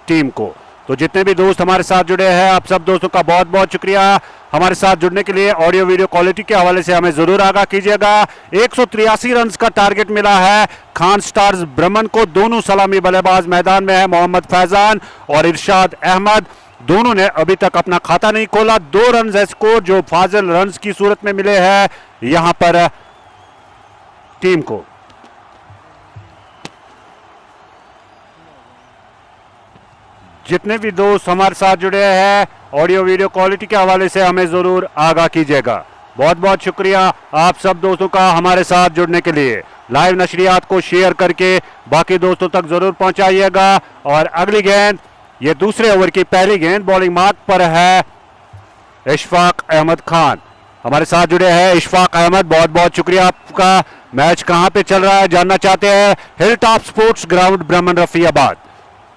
Team को। तो जितने भी दोस्त हमारे साथ जुड़े हैं, आप सब दोस्तों का बहुत बहुत शुक्रिया हमारे साथ जुड़ने के लिए। ऑडियो वीडियो क्वालिटी के हवाले से हमें जरूर आगाह कीजिएगा। 183 रन का टारगेट मिला है खान स्टार्स ब्रह्मन को। दोनों सलामी बल्लेबाज मैदान में है, मोहम्मद फैजान और इरशाद अहमद। दोनों ने अभी तक अपना खाता नहीं खोला। 2 रन है स्कोर जो फाजिल रन की सूरत में मिले हैं यहां पर टीम को। जितने भी दोस्त हमारे साथ जुड़े हैं, ऑडियो वीडियो क्वालिटी के हवाले से हमें जरूर आगाह कीजिएगा। बहुत बहुत शुक्रिया आप सब दोस्तों का हमारे साथ जुड़ने के लिए। लाइव नशरियात को शेयर करके बाकी दोस्तों तक जरूर पहुंचाइएगा। और अगली गेंद, ये दूसरे ओवर की पहली गेंद, बॉलिंग मार्क पर है इशफाक अहमद खान। हमारे साथ जुड़े हैं इशफाक अहमद, बहुत बहुत शुक्रिया आपका। मैच कहां पे चल रहा है जानना चाहते हैं? हिल टॉप स्पोर्ट्स ग्राउंड ब्रह्मन रफियाबाद,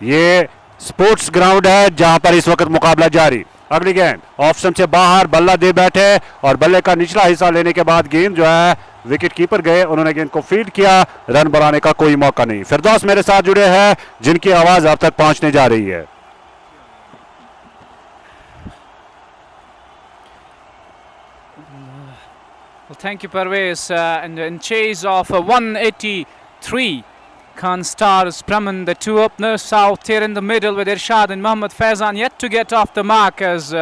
ये स्पोर्ट्स ग्राउंड है जहां पर इस वक्त मुकाबला जारी। अगली गेंद ऑफ स्टंप से बाहर, बल्ला दे बैठे और बल्ले का निचला हिस्सा लेने के बाद गेंद जो है विकेट कीपर गए, उन्होंने गेंद को फील्ड किया। रन बनाने का कोई मौका नहीं। फिरदौस मेरे साथ जुड़े हैं जिनकी आवाज आप तक पहुंचने जा रही है। Well, thank you, Parvez. And in chase of 183, Khan Stars, Brahman, the two openers out here in the middle with Irshad and Mohammad Faizan yet to get off the mark as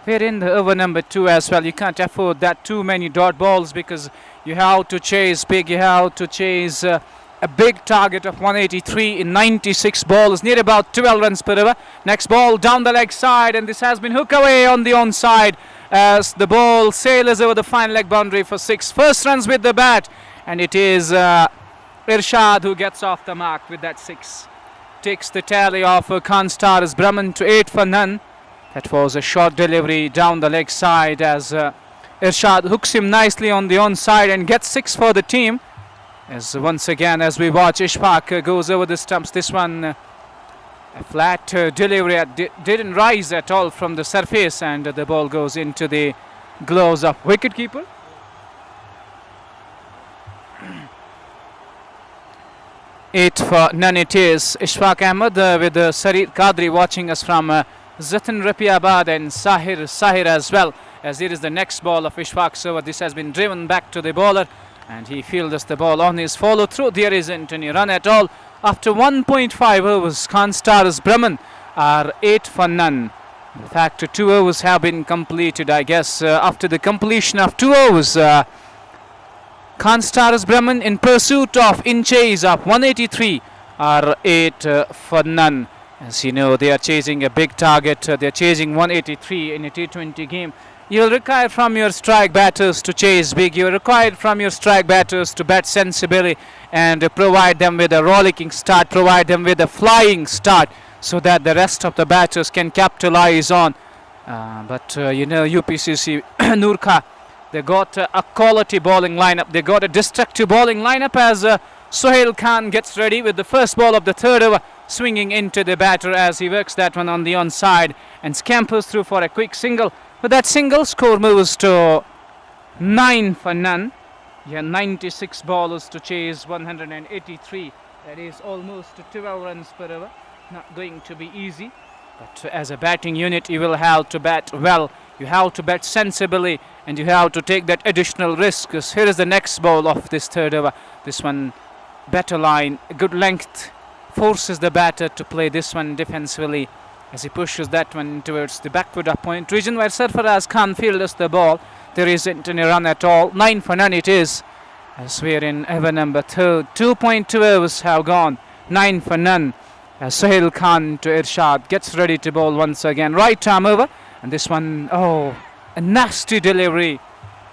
we're in the over number 2 as well. You can't afford that too many dot balls because you have to chase big, you have to chase a big target of 183 in 96 balls, near about 12 runs per over. Next ball down the leg side, and this has been hooked away on the onside as the ball sails over the final leg boundary for 6. First runs with the bat, and it is Irshad who gets off the mark with that 6. Takes the tally of Khan Stars Brahman to 8 for none. That was a short delivery down the leg side as Irshad hooks him nicely on the onside and gets 6 for the team. As once again, as we watch, Ishfaq goes over the stumps. This one, a flat delivery, didn't rise at all from the surface, and the ball goes into the gloves of wicketkeeper. Eight for none it is. Ishfaq Ahmed with Sarir Qadri watching us from Zatan Rapiabad and Sahir as well, as it is the next ball of Ishfaq's over. This has been driven back to the bowler, and he fields the ball on his follow through. There isn't any run at all. After 1.5 overs, Khan Stars Brahman are 8 for none. In fact, 2 overs have been completed, I guess. After the completion of 2 overs, Khan Stars Brahman in pursuit of, in chase of 183 are 8 for none. As you know, they are chasing a big target. They are chasing 183 in a T20 game. You will require from your strike batters to chase big. You are required from your strike batters to bat sensibly and provide them with a rollicking start, provide them with a flying start so that the rest of the batters can capitalize on. But you know, UPCC Nurka, they got a quality bowling lineup. They got a destructive bowling lineup as Sohail Khan gets ready with the first ball of the third over, swinging into the batter as he works that one on the onside and scampers through for a quick single. But that single score moves to 9 for none. You have 96 ballers to chase 183. That is almost 12 runs per over. Not going to be easy. But as a batting unit, you will have to bat well. You have to bat sensibly, and you have to take that additional risk. Because here is the next ball of this third over. This one, better line, good length, forces the batter to play this one defensively as he pushes that one towards the backward point region where Sarfaraz Khan fields the ball. There isn't any run at all. 9 for none it is as we're in over number 3. 2.2 overs have gone. 9 for none. As Sohail Khan to Irshad gets ready to bowl once again. Right arm over, and this one, oh, a nasty delivery.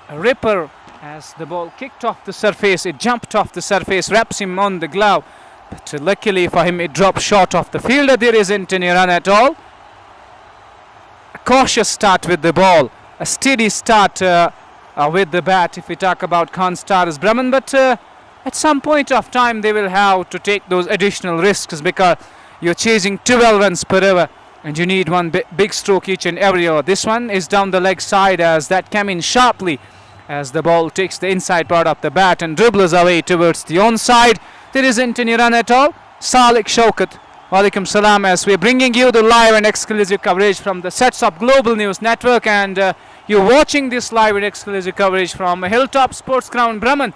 A ripper as the ball kicked off the surface. It jumped off the surface, wraps him on the glove. But luckily for him, it dropped short of the fielder. There isn't any run at all. A cautious start with the ball. A steady start with the bat if we talk about Khan Stars Brahman. But at some point of time, they will have to take those additional risks because you're chasing 12 runs per over and you need one big stroke each and every over. This one is down the leg side as that came in sharply as the ball takes the inside part of the bat and dribbles away towards the onside. There isn't any run at all. Salik Shaukat Walaikum salam, as we're bringing you the live and exclusive coverage from the sets of Global News Network, and you're watching this live and exclusive coverage from Hilltop Sports Ground, Bremen.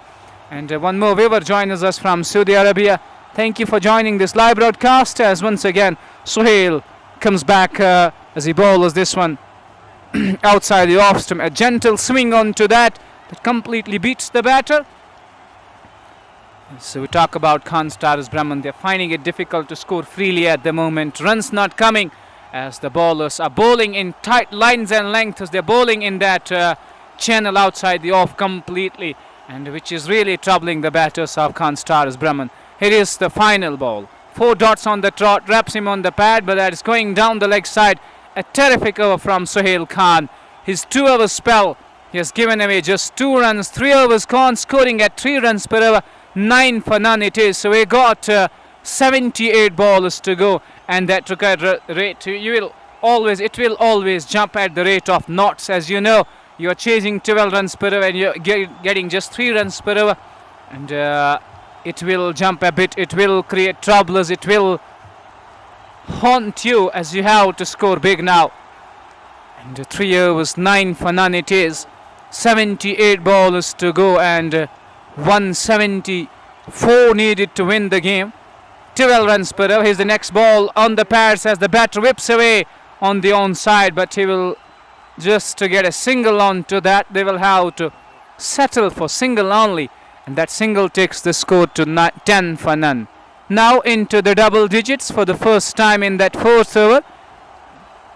And one more viewer joins us from Saudi Arabia. Thank you for joining this live broadcast, as once again Suhail comes back as he bowls this one outside the off stump. A gentle swing onto that completely beats the batter. So we talk about Khan Stars Bremen. They're finding it difficult to score freely at the moment. Runs not coming as the bowlers are bowling in tight lines and lengths. They're bowling in that channel outside the off completely, and which is really troubling the batters of Khan Stars Bremen. Here is the final ball. 4 dots on the trot, wraps him on the pad, but that is going down the leg side. A terrific over from Suhail Khan. His 2-over spell, he has given away just 2 runs. 3 overs gone, scoring at 3 runs per over. 9 for none it is. So we got 78 balls to go, and that required rate. It will always jump at the rate of knots. As you know, you're chasing 12 runs per over and you're getting just 3 runs per over, and it will jump a bit. It will create troubles. It will haunt you as you have to score big now. And 3 overs, 9 for none it is. 78 balls to go, and 174 needed to win the game. 12 runs per over. Here's the next ball on the pads as the batter whips away on the onside, but he will just to get a single onto that. They will have to settle for single only, and that single takes the score to 10 for none. Now into the double digits for the first time in that 4th over.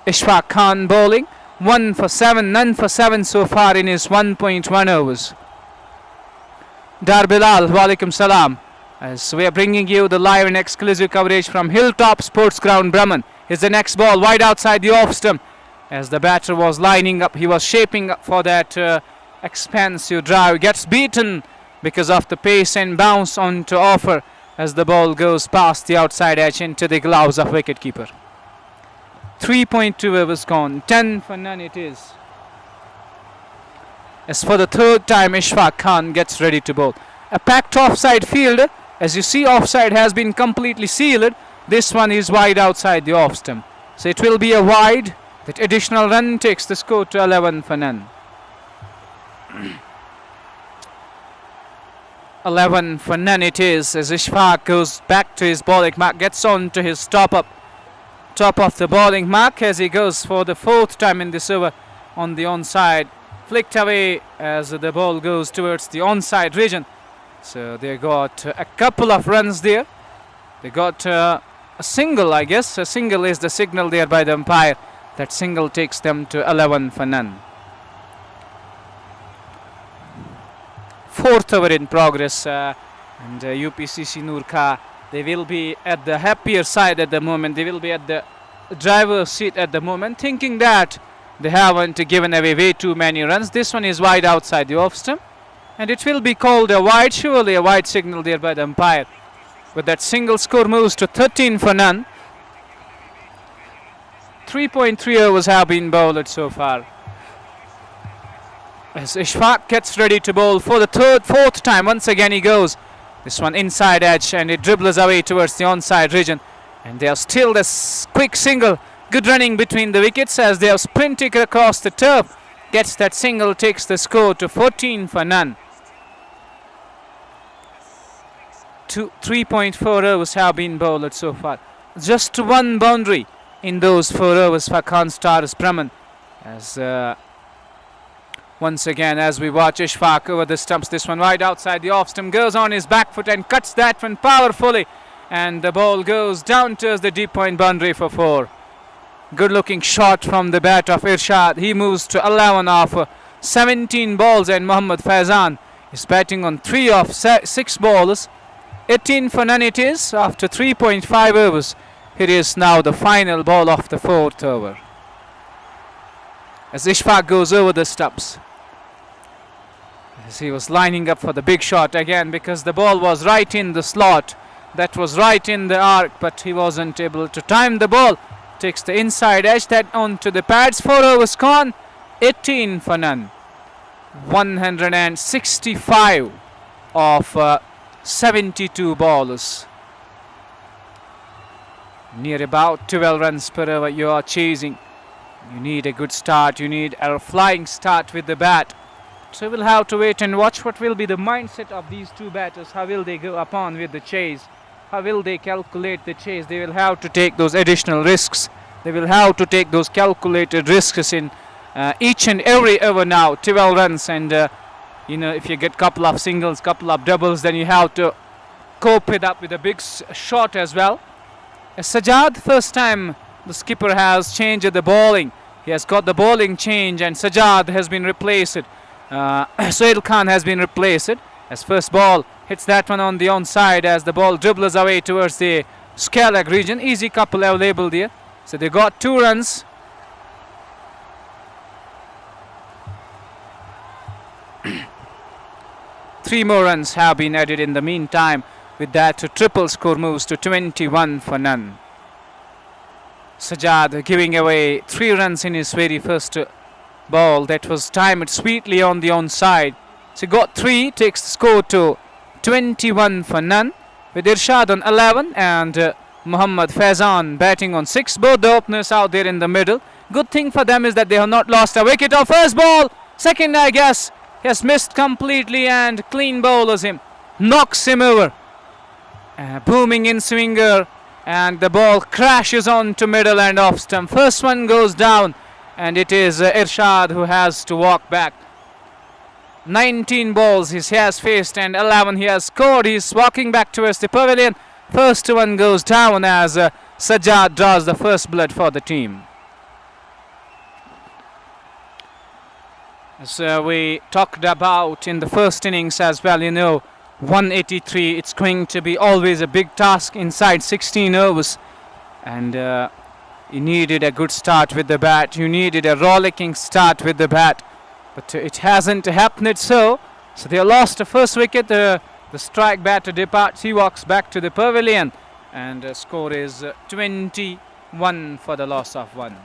Ishfaq Khan bowling. 1 for 7, none for 7 so far in his 1.1 overs. Dar Bilal, Walaikum Salam, as we are bringing you the live and exclusive coverage from Hilltop Sports Ground, Bremen. Here's the next ball, wide outside the off stump. As the batter was lining up, he was shaping up for that expansive drive. Gets beaten because of the pace and bounce onto offer as the ball goes past the outside edge into the gloves of wicketkeeper. 3.2 overs gone, 10 for none it is. As for the 3rd time, Ishfaq Khan gets ready to bowl. A packed offside field. As you see, offside has been completely sealed. This one is wide outside the off stump. So it will be a wide. That additional run takes the score to 11 for none. 11 for none it is, as Ishfaq goes back to his bowling mark, gets on to his top of the bowling mark as he goes for the 4th time in this over on the onside. Flicked away as the ball goes towards the onside region. So they got a couple of runs there. They got a single, I guess. A single is the signal there by the umpire. That single takes them to 11 for none. 4th over in progress, and UPCC Noorka, they will be at the happier side at the moment. They will be at the driver's seat at the moment, thinking that they haven't given away way too many runs. This one is wide outside the off stump, and it will be called a wide, surely a wide signal there by the umpire. With that single, score moves to 13 for none. 3.3 overs have been bowled so far. As Ishfaq gets ready to bowl for the 4th time, once again he goes. This one inside edge, and it dribbles away towards the onside region. And they are still this quick single. Good running between the wickets as they are sprinting across the turf. Gets that single, takes the score to 14 for none. 3.4 overs have been bowled so far. Just 1 boundary in those 4 overs for Khan Stars Bremen. As once again, as we watch Ishfaq over the stumps, this one wide outside the off stump, goes on his back foot and cuts that one powerfully. And the ball goes down towards the deep point boundary for 4. Good looking shot from the bat of Irshad. He moves to 11 of 17 balls, and Mohammad Faizan is batting on 3 of 6 balls. 18 for none it is after 3.5 overs. Here is now the final ball of the 4th over. As Ishfaq goes over the stumps. As he was lining up for the big shot again, because the ball was right in the slot. That was right in the arc, but he wasn't able to time the ball. Takes the inside edge, that onto the pads. 4 overs gone. 18 for none. 165 of 72 balls. near about 12 runs per over you are chasing. You need a good start, you need a flying start with the bat. So we'll have to wait and watch what will be the mindset of these two batters. How will they go upon with the chase? How will they calculate the chase? They will have to take those additional risks. They will have to take those calculated risks in each and every over now. 12 runs, and if you get couple of singles, couple of doubles, then you have to cope it up with a big shot as well. Sajjad, first time the skipper has changed the bowling. He has got the bowling change, and Sajjad has been replaced. Sohail Khan has been replaced as first ball hits that one on the onside as the ball dribbles away towards the scallop region. Easy couple available there. So they got 2 runs. Three more runs have been added in the meantime. With that, triple score moves to 21 for none. Sajjad giving away 3 runs in his very first ball that was timed sweetly on the onside. So got 3, takes the score to 21 for none, with Irshad on 11 and Muhammad Faizan batting on 6. Both the openers out there in the middle. Good thing for them is that they have not lost a wicket. Of first ball, second I guess, he has missed completely and clean bowlers him, knocks him over. Booming in swinger, and the ball crashes on to middle and off stump. First one goes down, and it is Irshad who has to walk back. 19 balls he has faced and 11 he has scored. He's walking back towards the pavilion. First one goes down as Sajjad draws the first blood for the team. As we talked about in the first innings as well, 183, it's going to be always a big task inside 16 overs, and you needed a good start with the bat, you needed a rollicking start with the bat, but it hasn't happened so they lost the first wicket. The strike batter departs, he walks back to the pavilion, and the score is 21 for the loss of 1.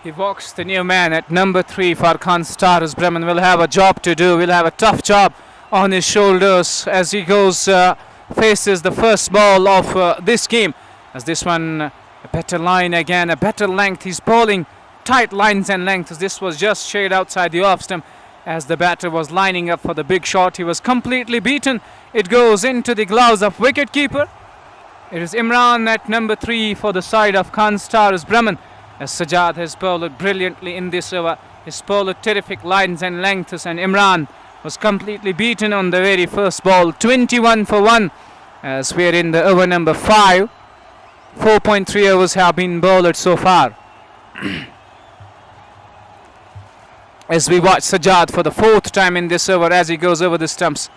He walks the new man at number 3 for Khan Stars. Bremen will have a job to do, will have a tough job on his shoulders as he goes, faces the first ball of this game. As this one, a better line again, a better length. He's bowling tight lines and lengths. This was just shade outside the off stump as the batter was lining up for the big shot. He was completely beaten. It goes into the gloves of wicketkeeper. It is Imran at number 3 for the side of Khan Stars Bremen. As Sajjad has bowled brilliantly in this over. He's bowled terrific lines and lengths, and Imran was completely beaten on the very first ball. 21 for 1 as we're in the over number 5. 4.3 overs have been bowled so far. As we watch Sajjad for the 4th time in this over as he goes over the stumps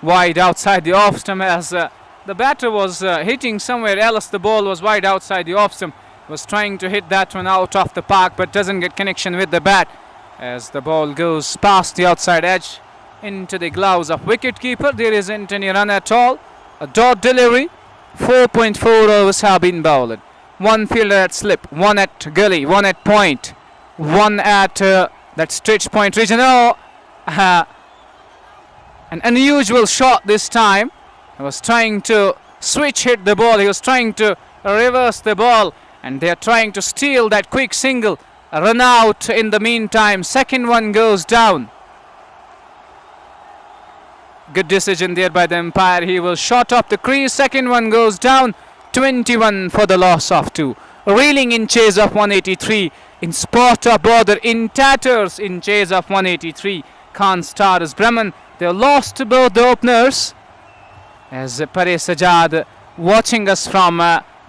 wide outside the off stump, as the batter was hitting somewhere else. The ball was wide outside the off stump. Was trying to hit that one out of the park but doesn't get connection with the bat as the ball goes past the outside edge into the gloves of wicketkeeper. There isn't any run at all. A dot delivery. 4.4 overs have been bowled. 1 fielder at slip, 1 at gully, 1 at point, 1 at that stretch point region. An unusual shot this time. He was trying to switch hit the ball. He was trying to reverse the ball, and they are trying to steal that quick single. A run out in the meantime. Second one goes down. Good decision there by the umpire. He will shot off the crease. Second one goes down. 21 for the loss of 2. Reeling in chase of 183. In spot of bother, in tatters in chase of 183. Khan Stars Bremen. They lost both the openers. As Paresh Sajjad watching us from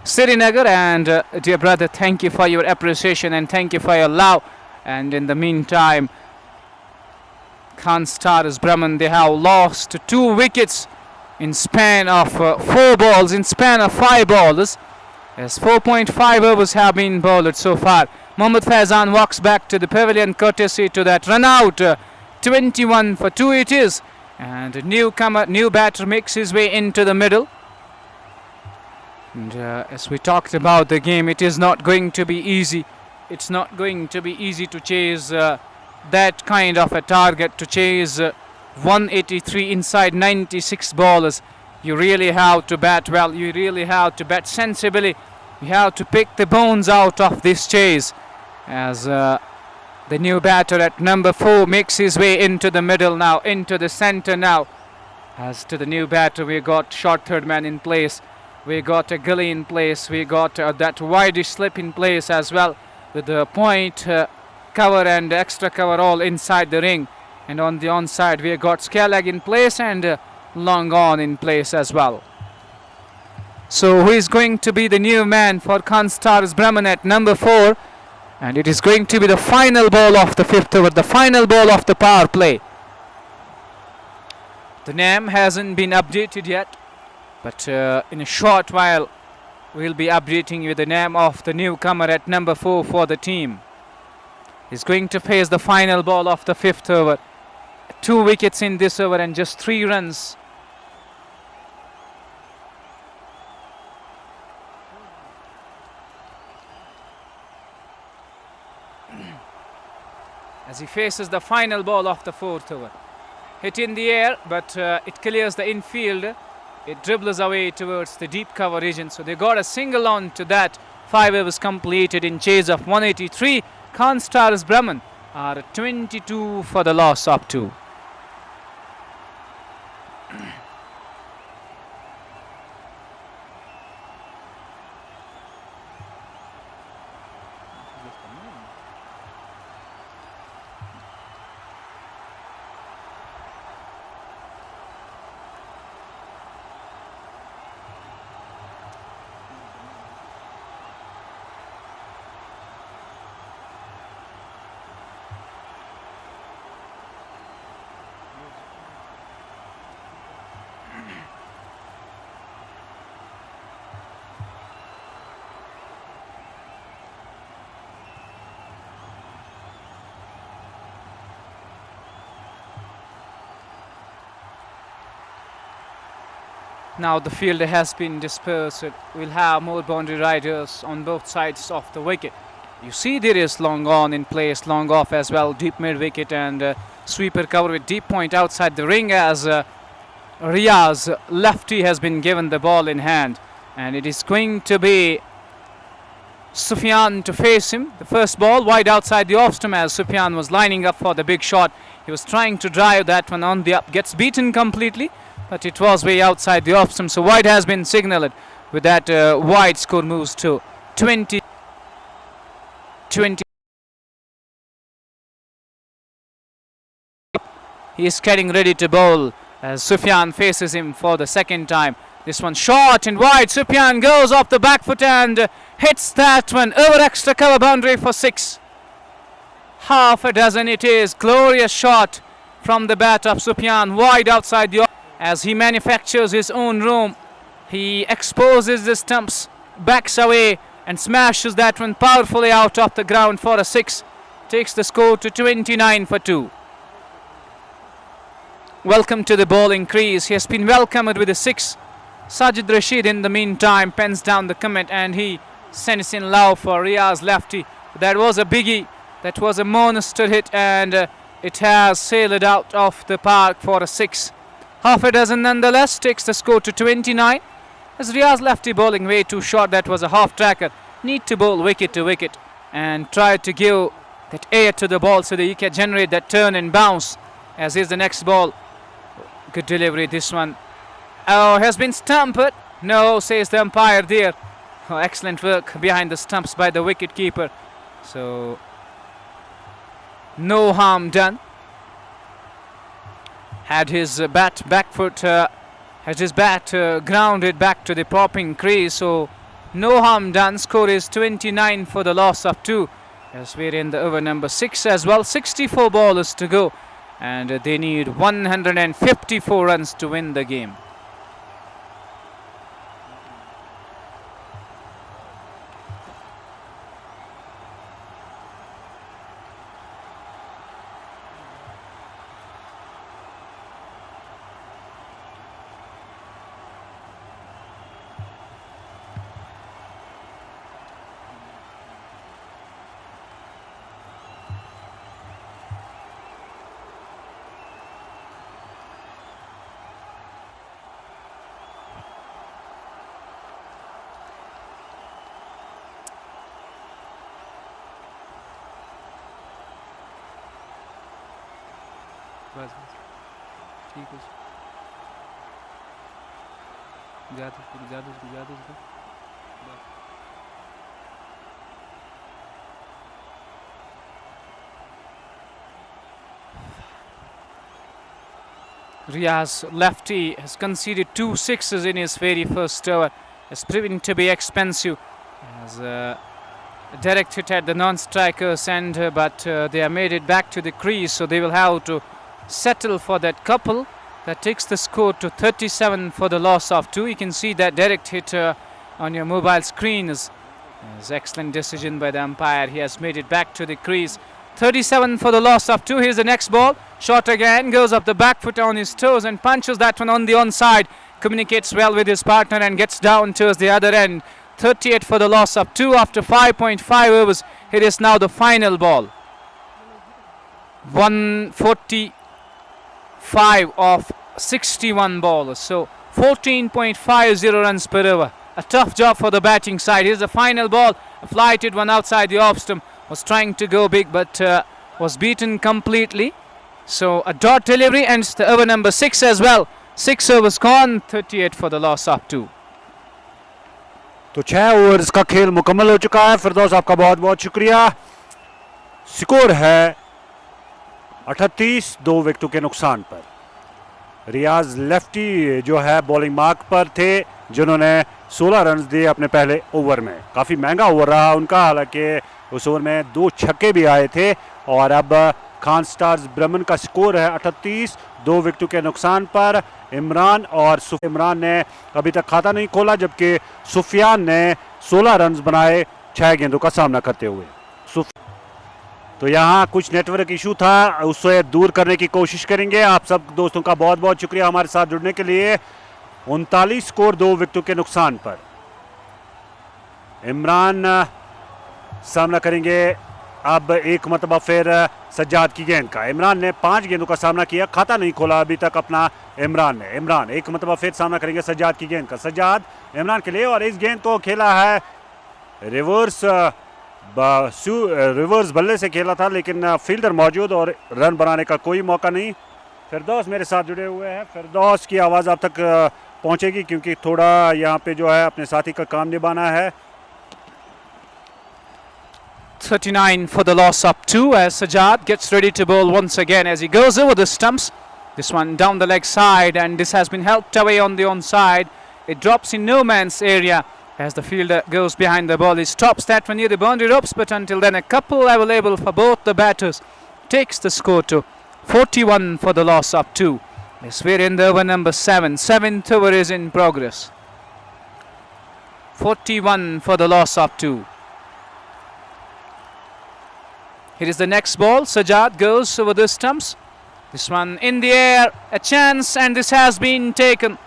Srinagar, and dear brother, thank you for your appreciation and thank you for your love. And in the meantime, Khan Stars Bremen, they have lost 2 wickets in span of 4 balls, in span of 5 balls. as 4.5 overs have been bowled so far. Mohammad Faizan walks back to the pavilion courtesy to that run out. 21 for 2 it is, and a new batter makes his way into the middle. And as we talked about the game, it is not going to be easy. It's not going to be easy to chase that kind of a target, to chase 183 inside 96 bowlers. You really have to bat well, you really have to bat sensibly. You have to pick the bones out of this chase, as the new batter at number 4 makes his way into the middle now, into the center now. As to the new batter, we got short third man in place, we got a gully in place, we got that wideish slip in place as well, with the point cover and extra cover all inside the ring. And on the onside we got scare leg in place and long on in place as well. So who is going to be the new man for Khanstars Brahman at number 4? And it is going to be the final ball of the 5th over, the final ball of the power play. The name hasn't been updated yet, but in a short while we'll be updating you the name of the newcomer at number 4 for the team. He's going to face the final ball of the 5th over. 2 wickets in this over and just 3 runs. As he faces the final ball of the 4th over. Hit in the air, but it clears the infield. It dribbles away towards the deep cover region. So they got a single on to that. 5 overs completed in chase of 183. Khanstars Brahman are 22 for the loss of 2. Now the field has been dispersed. We'll have more boundary riders on both sides of the wicket. You see there is long on in place, long off as well, deep mid wicket and sweeper cover with deep point outside the ring as Riaz lefty has been given the ball in hand, and it is going to be Sufyan to face him. The first ball wide outside the off stump as Sufyan was lining up for the big shot. He was trying to drive that one on the up, gets beaten completely, but it was way outside the off stump. So wide has been signalled. With that wide, score moves to 20. He is getting ready to bowl as Sufyan faces him for the second time. This one short and wide. Sufyan goes off the back foot and hits that one over extra cover boundary for 6. Half a dozen it is. Glorious shot from the bat of Sufyan, wide outside the, as he manufactures his own room. He exposes the stumps, backs away and smashes that one powerfully out of the ground for a 6. Takes the score to 29 for 2. Welcome to the bowling crease. He has been welcomed with a 6. Sajid Rashid in the meantime pens down the commit and he sends in love for Riaz lefty. That was a biggie. That was a monster hit and it has sailed out of the park for a 6. Half a dozen nonetheless, takes the score to 29. As Riaz lefty bowling way too short, that was a half tracker. Need to bowl wicket to wicket and try to give that air to the ball so that you can generate that turn and bounce. As is the next ball. Good delivery this one. Oh, has been stumped. No, says the umpire there. Oh, excellent work behind the stumps by the wicket keeper. So no harm done. Had his bat back foot, had his bat grounded back to the popping crease. So no harm done. Score is 29 for the loss of 2. As we're in the over number 6 as well. 64 bowlers to go. And they need 154 runs to win the game. बस ठीक है ज़्यादा Riaz lefty has conceded 2 sixes in his very first over. Has proven to be expensive. As a direct hit at the non-striker's end, but they have made it back to the crease, so they will have to settle for that couple. That takes the score to 37 for the loss of 2. You can see that direct hit on your mobile screen is excellent decision by the umpire. He has made it back to the crease. 37 for the loss of 2. Here's the next ball. Shot again, goes up the back foot on his toes and punches that one on the onside. Communicates well with his partner and gets down towards the other end. 38 for the loss of 2 after 5.5 overs. It is now the final ball. 145 of 61 balls. So 14.50 runs per over. A tough job for the batting side. Here's the final ball. A flighted one outside the off stump. Was trying to go big but was beaten completely. So a dot delivery ends the over number 6 as well. 6 overs gone, 38 for the loss of 2. तो 6 overs का खेल मुकम्मल हो चुका है। फिरदौस आपका बहुत बहुत शुक्रिया। स्कोर है 38, 2 विकेटों के नुकसान पर। रियाज लेफ्टी जो है बॉलिंग मार्क पर थे, जिन्होंने 16 रन दिए अपने पहले ओवर में। काफ़ी महंगा ओवर रहा उनका, हालांकि उस ओवर में 2 छक्के भी आए थे। और अब खान स्टार्स ब्रह्मन का स्कोर है 38, 2 विकेटों के नुकसान पर। इमरान ने अभी तक खाता नहीं खोला, जबकि सुफियान ने 16 रन बनाए 6 गेंदों का सामना करते हुए। तो यहाँ कुछ नेटवर्क इशू था, उससे दूर करने की कोशिश करेंगे। आप सब दोस्तों का बहुत बहुत शुक्रिया हमारे साथ जुड़ने के लिए। 39 स्कोर 2 विकेटों के नुकसान पर। इमरान सामना करेंगे अब एक मतबा फिर सज्जाद की गेंद का। इमरान ने 5 गेंदों का सामना किया, खाता नहीं खोला अभी तक अपना इमरान एक मतबा फिर सामना करेंगे सज्जाद की गेंद का। सज्जाद इमरान के लिए, और इस गेंद को खेला है रिवर्स बल्ले से खेला था, लेकिन फील्डर मौजूद और रन बनाने का कोई मौका नहीं। फिरदौस मेरे साथ जुड़े हुए हैं। फिरदौस की आवाज़ आप तक पहुंचेगी, क्योंकि थोड़ा यहाँ पे जो है अपने साथी का काम निभाना है। 39 for the loss of 2 as Sajjad gets ready to bowl once again as he goes over the stumps. This one down the leg side, and this has been helped away on the onside. It drops in no man's area as the fielder goes behind the ball. He stops that one near the boundary ropes, but until then a couple available for both the batters. Takes the score to 41 for the loss of 2. Yes, we're in the over number 7. 7th over is in progress. 41 for the loss of 2. Here is the next ball. Sajjad goes over the stumps. This one in the air, a chance, and this has been taken.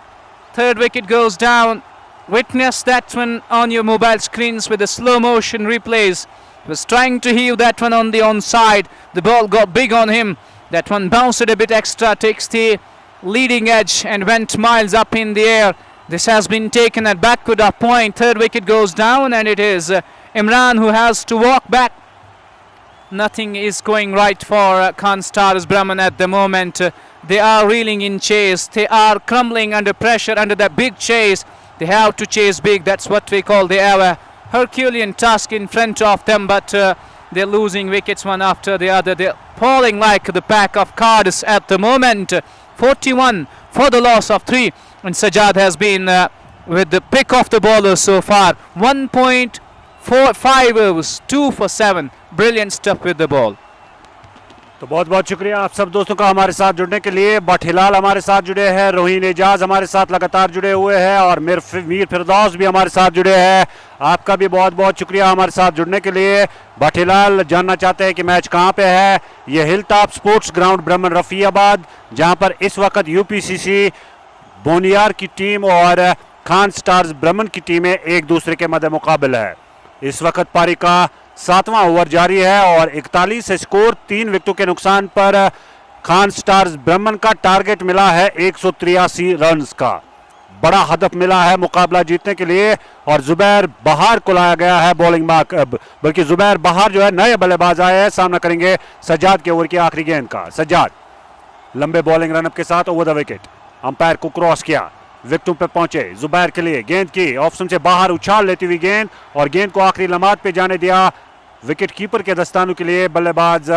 Third wicket goes down. Witness that one on your mobile screens with the slow motion replays. He was trying to heave that one on the onside. The ball got big on him. That one bounced a bit extra, takes the leading edge and went miles up in the air. This has been taken at backward of point. Third wicket goes down, and it is Imran who has to walk back. Nothing is going right for Khan Stars Brahman at the moment. They are reeling in chase. They are crumbling under pressure, under that big chase. They have to chase big. That's what we call the Herculean task in front of them. But they're losing wickets one after the other. They're falling like the pack of cards at the moment. 41 for the loss of 3. And Sajjad has been with the pick of the bowlers so far. 1.45 overs, 2 for 7. Brilliant stuff with the ball. तो बहुत बहुत शुक्रिया आप सब दोस्तों का हमारे साथ जुड़ने के लिए। बट हिलाल हमारे साथ जुड़े हैं, रोहिन एजाज हमारे साथ लगातार जुड़े हुए हैं, और मीर फिरदौस भी हमारे साथ जुड़े हैं। आपका भी बहुत बहुत शुक्रिया हमारे साथ जुड़ने के लिए। बट हिलाल जानना चाहते हैं कि मैच कहाँ पे है। ये हिलटॉप स्पोर्ट्स ग्राउंड ब्रह्मन रफियाबाद, जहाँ पर इस वक्त यूपीसीसी बोनियार की टीम और खान स्टार्स ब्रह्मन की टीमें एक दूसरे के मद्दे मुकाबल है। इस वक्त पारी का 7वां ओवर जारी है और 41 स्कोर, 3 विकेटों के नुकसान पर खान स्टार्स ब्रह्मन का टारगेट मिला है 183 रन्स का। बड़ा हदफ मिला है मुकाबला जीतने के लिए, और जुबैर बहार को लाया गया है बॉलिंग मार्क। बल्कि जुबैर बहार जो है नए बल्लेबाज आए हैं, सामना करेंगे सज्जाद के ओवर की आखिरी गेंद का। सज्जाद लंबे बॉलिंग रनअप के साथ ओवर द विकेट, अंपायर को क्रॉस किया, विकेटों पे पहुंचे जुबैर के लिए, गेंद की ऑप्शन से बाहर उछाल लेती हुई गेंद और गेंद को आखिरी लम्हात पे जाने दिया विकेट कीपर के दस्तानों के लिए बल्लेबाज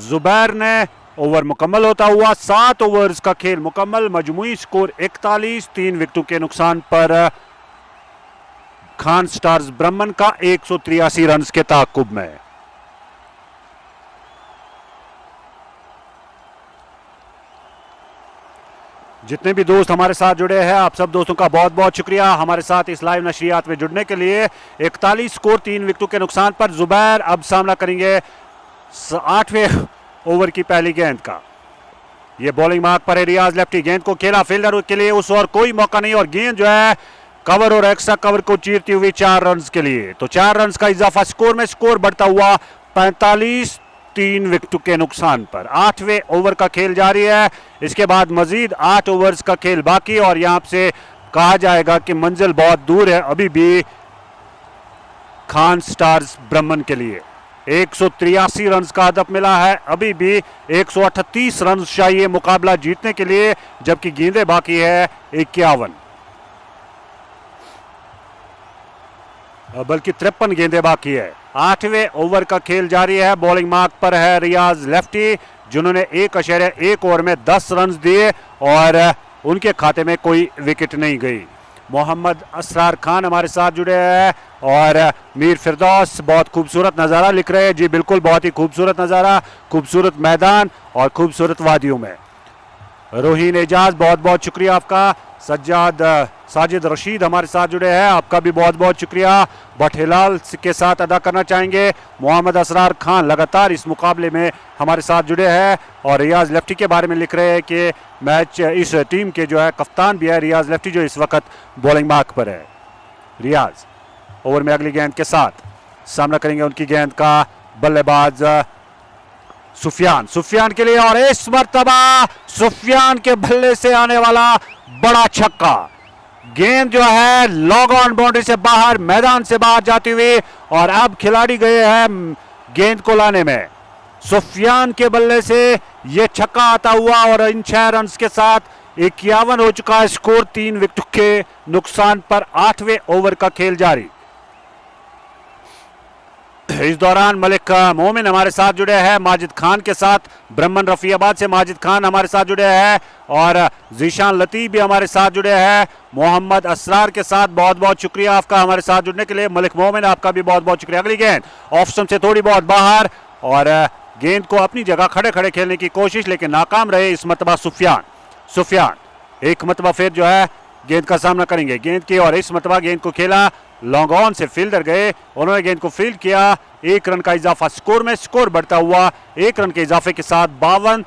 जुबैर ने। ओवर मुकम्मल होता हुआ 7 ओवर्स का खेल मुकम्मल, मजमुई स्कोर 41, 3 विकेटों के नुकसान पर खान स्टार्स ब्रह्मन का 183 रन के ताकुब में। जितने भी दोस्त हमारे साथ जुड़े हैं, आप सब दोस्तों का बहुत बहुत शुक्रिया हमारे साथ इस लाइव नशरियात में जुड़ने के लिए। 41 स्कोर 3 विकेटों के नुकसान पर जुबैर अब सामना करेंगे 8वें ओवर की पहली गेंद का। ये बॉलिंग मार्क पर है रियाज लेफ्टी, गेंद को खेला फील्डर के लिए, उस और कोई मौका नहीं और गेंद जो है कवर और एक्स्ट्रा कवर को चीरती हुई 4 रन के लिए। तो 4 रन का इजाफा स्कोर में, स्कोर बढ़ता हुआ 45, 3 विकेटों के नुकसान पर। 8वें ओवर का खेल जारी है, इसके बाद मजीद 8 ओवर्स का खेल बाकी और यहां से कहा जाएगा कि मंजिल बहुत दूर है अभी भी खान स्टार्स ब्रह्मन के लिए। 183 रन का हदफ मिला है, अभी भी 138 रन चाहिए मुकाबला जीतने के लिए, जबकि गेंदें बाकी है 51, बल्कि 53 गेंदें बाकी है। 8वें ओवर का खेल जारी है, बॉलिंग मार्क पर है रियाज लेफ्टी जिन्होंने 1.1 ओवर में 10 रन दिए और उनके खाते में कोई विकेट नहीं गई। मोहम्मद असरार खान हमारे साथ जुड़े हैं और मीर फिरदौस बहुत खूबसूरत नज़ारा लिख रहे हैं। जी बिल्कुल, बहुत ही खूबसूरत नज़ारा, खूबसूरत मैदान और खूबसूरत वादियों में। रोहीन एजाज बहुत बहुत शुक्रिया आपका। साजिद रशीद हमारे साथ जुड़े हैं, आपका भी बहुत बहुत शुक्रिया। बट हिलाल के साथ अदा करना चाहेंगे। मोहम्मद असरार खान लगातार इस मुकाबले में हमारे साथ जुड़े हैं और रियाज लेफ्टी के बारे में लिख रहे हैं कि मैच इस टीम के जो है कप्तान भी है रियाज लेफ्टी जो इस वक्त बॉलिंग मार्क पर है। रियाज ओवर में अगली गेंद के साथ सामना करेंगे उनकी गेंद का बल्लेबाज सुफियान के लिए और इस मर्तबा सुफियान के बल्ले से आने वाला बड़ा छक्का। गेंद जो है लॉन्ग ऑन बाउंड्री से बाहर, मैदान से बाहर जाती हुई और अब खिलाड़ी गए हैं गेंद को लाने में। सुफियान के बल्ले से यह छक्का आता हुआ और इन 6 रन के साथ 51 हो चुका है स्कोर, 3 विकेट के नुकसान पर। 8वें ओवर का खेल जारी। इस दौरान मलिक मोमिन हमारे साथ जुड़े हैं माजिद खान के साथ, ब्रह्मन रफियाबाद से माजिद खान हमारे साथ जुड़े हैं और जीशान लतीफ भी हमारे साथ जुड़े हैं। मोहम्मद असरार के साथ बहुत बहुत शुक्रिया आपका हमारे साथ जुड़ने के लिए। मलिक मोमिन आपका भी बहुत बहुत शुक्रिया। अगली गेंद ऑप्शन से थोड़ी बहुत बाहर और गेंद को अपनी जगह खड़े खड़े खेलने की कोशिश लेकिन नाकाम रहे इस मरतबा सुफियान एक मरतबा फिर जो है गेंद का सामना करेंगे गेंद की और इस मरतबा गेंद को खेला लॉन्ग ऑन से फील्डर गए, उन्होंने गेंद को फील्ड किया। 1 रन का इजाफा स्कोर में, स्कोर बढ़ता हुआ 1 रन के इजाफे के साथ 52,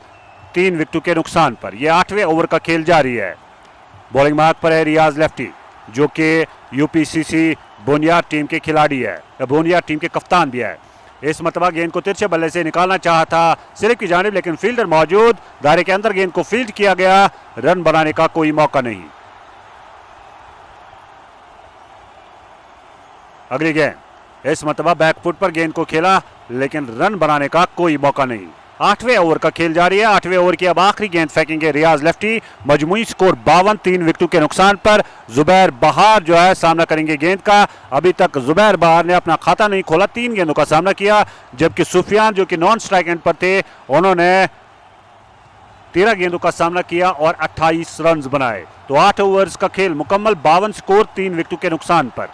3 विकेटों के नुकसान पर। यह 8वें ओवर का खेल जारी है। बॉलिंग मार्क पर है रियाज लेफ्टी जो कि यूपीसीसी बुनियाद टीम के खिलाड़ी है, बुनियाद टीम के कप्तान भी है। इस मरतबा गेंद को तिरछे बल्ले से निकालना चाहा था स्लिप की जानिब, लेकिन फील्डर मौजूद, दायरे के अंदर गेंद को फील्ड किया गया, रन बनाने का कोई मौका नहीं। अगली गेंद इस मरतबा बैकफुट पर गेंद को खेला लेकिन रन बनाने का कोई मौका नहीं। 8वें ओवर का खेल जारी है। 8वें ओवर की अब आखिरी गेंद फेंकेंगे रियाज लेफ्टी। मजमुई स्कोर 52, 3 विकेटों के नुकसान पर। जुबैर बहार जो है सामना करेंगे गेंद का। अभी तक जुबैर बहार ने अपना खाता नहीं खोला, 3 गेंदों का सामना किया, जबकि सुफियान जो कि नॉन स्ट्राइक एंड पर थे उन्होंने 13 गेंदों का सामना किया और 28 रन बनाए। तो 8 ओवर्स का खेल मुकम्मल, 52 स्कोर, 3 विकेटों के नुकसान पर।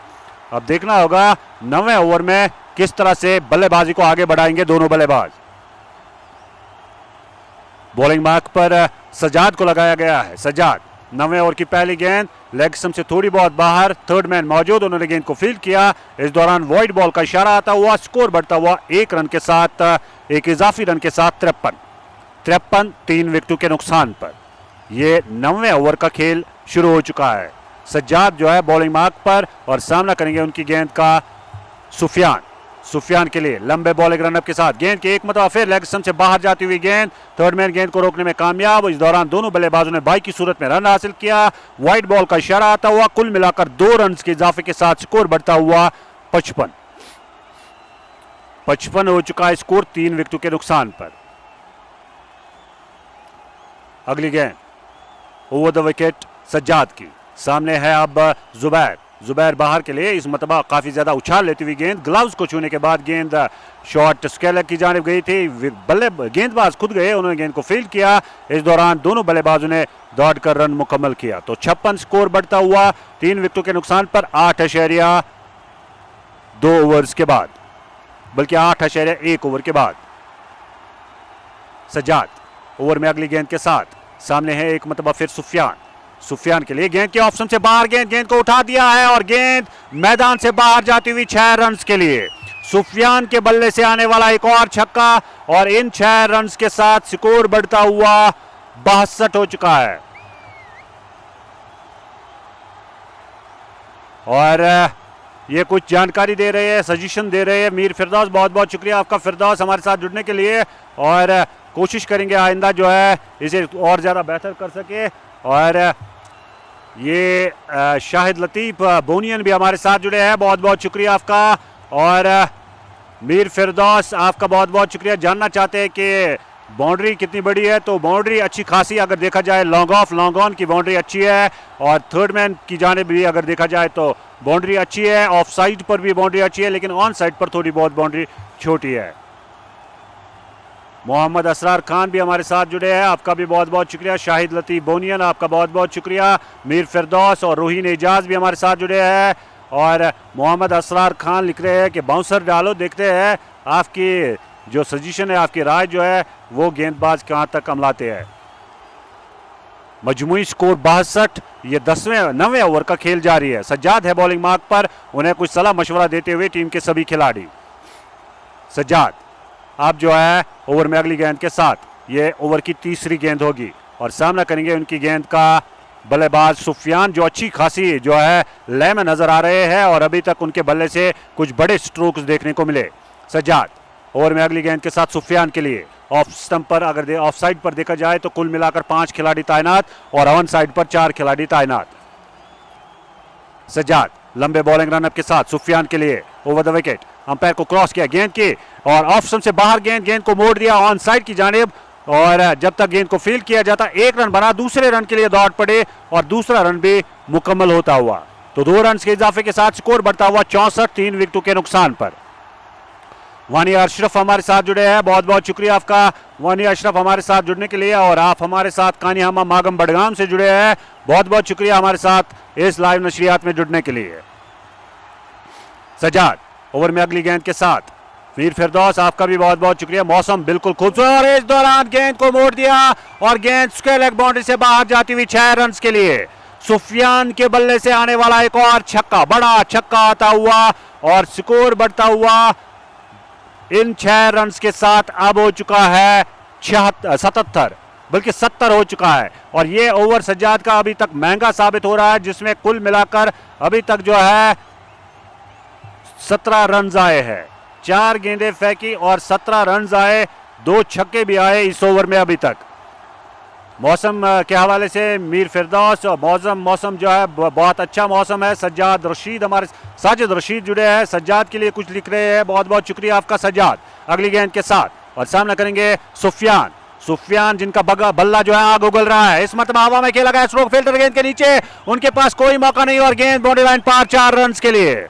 अब देखना होगा 9वें ओवर में किस तरह से बल्लेबाजी को आगे बढ़ाएंगे दोनों बल्लेबाज। बॉलिंग मार्क पर सजाद को लगाया गया है। सजाद 9वें ओवर की पहली गेंद लेग स्टंप से थोड़ी बहुत बाहर, थर्ड मैन मौजूद, उन्होंने गेंद को फील्ड किया। इस दौरान वॉइड बॉल का इशारा आता हुआ, स्कोर बढ़ता हुआ 1 रन के साथ, एक इजाफी रन के साथ 53, 3 विकेटों के नुकसान पर। यह 9वें ओवर का खेल शुरू हो चुका है। सज्जाद जो है बॉलिंग मार्क पर और सामना करेंगे उनकी गेंद का सुफियान के लिए लंबे बॉलिंग रनअप के साथ। गेंद की एक मरतबा फिर लेग स्टंप से बाहर जाती हुई गेंद, थर्ड मैन गेंद को रोकने में कामयाब। इस दौरान दोनों बल्लेबाजों ने बाई की सूरत में रन हासिल किया। वाइड बॉल का इशारा आता हुआ, कुल मिलाकर 2 रन के इजाफे के साथ स्कोर बढ़ता हुआ 55 हो चुका है स्कोर, 3 विकेटों के नुकसान पर। अगली गेंद ओवर द विकेट सज्जाद की, सामने है अब जुबैर बाहर के लिए। इस मतबा काफी ज्यादा उछाल लेती हुई गेंद ग्लव्स को छूने के बाद गेंद शॉट स्केलर की जानिब गई थी। गेंदबाज खुद गए, उन्होंने गेंद को फील्ड किया। इस दौरान दोनों बल्लेबाजों ने दौड़कर रन मुकम्मल किया। तो 56 स्कोर बढ़ता हुआ 3 विकेटों के नुकसान पर 8.2 ओवर्स के बाद, बल्कि 8.1 ओवर के बाद। सज्जाद ओवर में अगली गेंद के साथ, सामने है एक मतबा फिर सुफियान के लिए। गेंद के ऑप्शन से बाहर, गेंद को उठा दिया है और गेंद मैदान से बाहर जाती हुई 6 रन के लिए। सुफियान के बल्ले से आने वाला एक और छक्का और इन 6 रन के साथ स्कोर बढ़ता हुआ 62 हो चुका है। और ये कुछ जानकारी दे रहे हैं, सजेशन दे रहे हैं मीर फिरदौस। बहुत बहुत शुक्रिया आपका फिरदौस हमारे साथ जुड़ने के लिए, और कोशिश करेंगे आइंदा जो है इसे और ज़्यादा बेहतर कर सके। और ये शाहिद लतीफ़ बोनियन भी हमारे साथ जुड़े हैं, बहुत बहुत शुक्रिया आपका। और मीर फिरदौस आपका बहुत बहुत शुक्रिया। जानना चाहते हैं कि बाउंड्री कितनी बड़ी है, तो बाउंड्री अच्छी खासी अगर देखा जाए, लॉन्ग ऑफ लॉन्ग ऑन की बाउंड्री अच्छी है, और थर्ड मैन की जानिब भी अगर देखा जाए तो बाउंड्री अच्छी है। ऑफ साइड पर भी बाउंड्री अच्छी है, लेकिन ऑन साइड पर थोड़ी बहुत बाउंड्री छोटी है। मोहम्मद असरार खान भी हमारे साथ जुड़े हैं, आपका भी बहुत बहुत शुक्रिया। शाहिद लतीफ़ बोनियन आपका बहुत बहुत शुक्रिया। मीर फिरदौस और रोहिन एजाज भी हमारे साथ जुड़े हैं। और मोहम्मद असरार खान लिख रहे हैं कि बाउंसर डालो, देखते हैं आपकी जो सजेशन है, आपकी राय जो है वो गेंदबाज कहां तक अमलाते हैं। मजमूई स्कोर 62, ये 9वें ओवर का खेल जारी है। सज्जाद है बॉलिंग मार्क पर, उन्हें कुछ सलाह मशवरा देते हुए टीम के सभी खिलाड़ी। सज्जाद आप जो है ओवर में अगली गेंद के साथ, ये ओवर की तीसरी गेंद होगी और सामना करेंगे उनकी गेंद का बल्लेबाज सुफियान, जो अच्छी खासी जो है लय में नजर आ रहे हैं और अभी तक उनके बल्ले से कुछ बड़े स्ट्रोक्स देखने को मिले। सज्जाद ओवर में अगली गेंद के साथ सुफियान के लिए ऑफ स्टंप पर, अगर ऑफ साइड पर देखा जाए तो कुल मिलाकर 5 खिलाड़ी तैनात और ऑन साइड पर 4 खिलाड़ी तैनात। सज्जाद लंबे बॉलिंग रनअप के साथ सुफियान के लिए ओवर द विकेट, अंपायर को क्रॉस किया गेंद की और ऑफ स्टंप से बाहर गेंद को मोड़ दिया ऑन साइड की जानिब, और जब तक गेंद को फील्ड किया जाता 1 रन बना, दूसरे रन के लिए दौड़ पड़े और दूसरा रन भी मुकम्मल होता हुआ। तो 2 रन के इजाफे के साथ स्कोर बढ़ता हुआ 64, 3 विकेटों के नुकसान पर। वानिया अशरफ हमारे साथ जुड़े हैं, बहुत बहुत शुक्रिया आपका वानिया अशरफ हमारे साथ जुड़ने के लिए। और आप हमारे साथ कानियामा मागम बडगाम से जुड़े हैं, बहुत बहुत शुक्रिया हमारे साथ इस लाइव नशरियात में जुड़ने के लिए। सज्जाद ओवर में अगली गेंद के साथ, मीर फिरदौस आपका भी बहुत बहुत शुक्रिया। मौसम बिल्कुल खूबसूरत और इस दौरान गेंद को मोड़ दिया और गेंद स्क्वायर लेग बाउंड्री से बाहर जाती हुई 6 रन के लिए। सुफियान के बल्ले से आने वाला एक और छक्का, बड़ा छक्का आता हुआ और स्कोर बढ़ता हुआ इन 6 रन के साथ अब हो चुका है 77, बल्कि 70 हो चुका है। और ये ओवर सज्जाद का अभी तक महंगा साबित हो रहा है, जिसमें कुल मिलाकर अभी तक जो है 17 रन आए हैं। 4 गेंदें फेंकी और 17 रन आए, 2 छक्के भी आए इस ओवर में अभी तक। मौसम के हवाले से मीर फिरदौस, और मौसम जो है बहुत अच्छा मौसम है। साजिद रशीद जुड़े हैं, सज्जाद के लिए कुछ लिख रहे हैं, बहुत बहुत शुक्रिया आपका सज्जाद। अगली गेंद के साथ और सामना करेंगे सुफियान जिनका बल्ला जो है आग उगल रहा है। इस मतलब हवा में खेला गया स्ट्रोक, फिल्टर गेंद के नीचे, उनके पास कोई मौका नहीं और गेंद बाउंड्री लाइन पार 4 रन के लिए।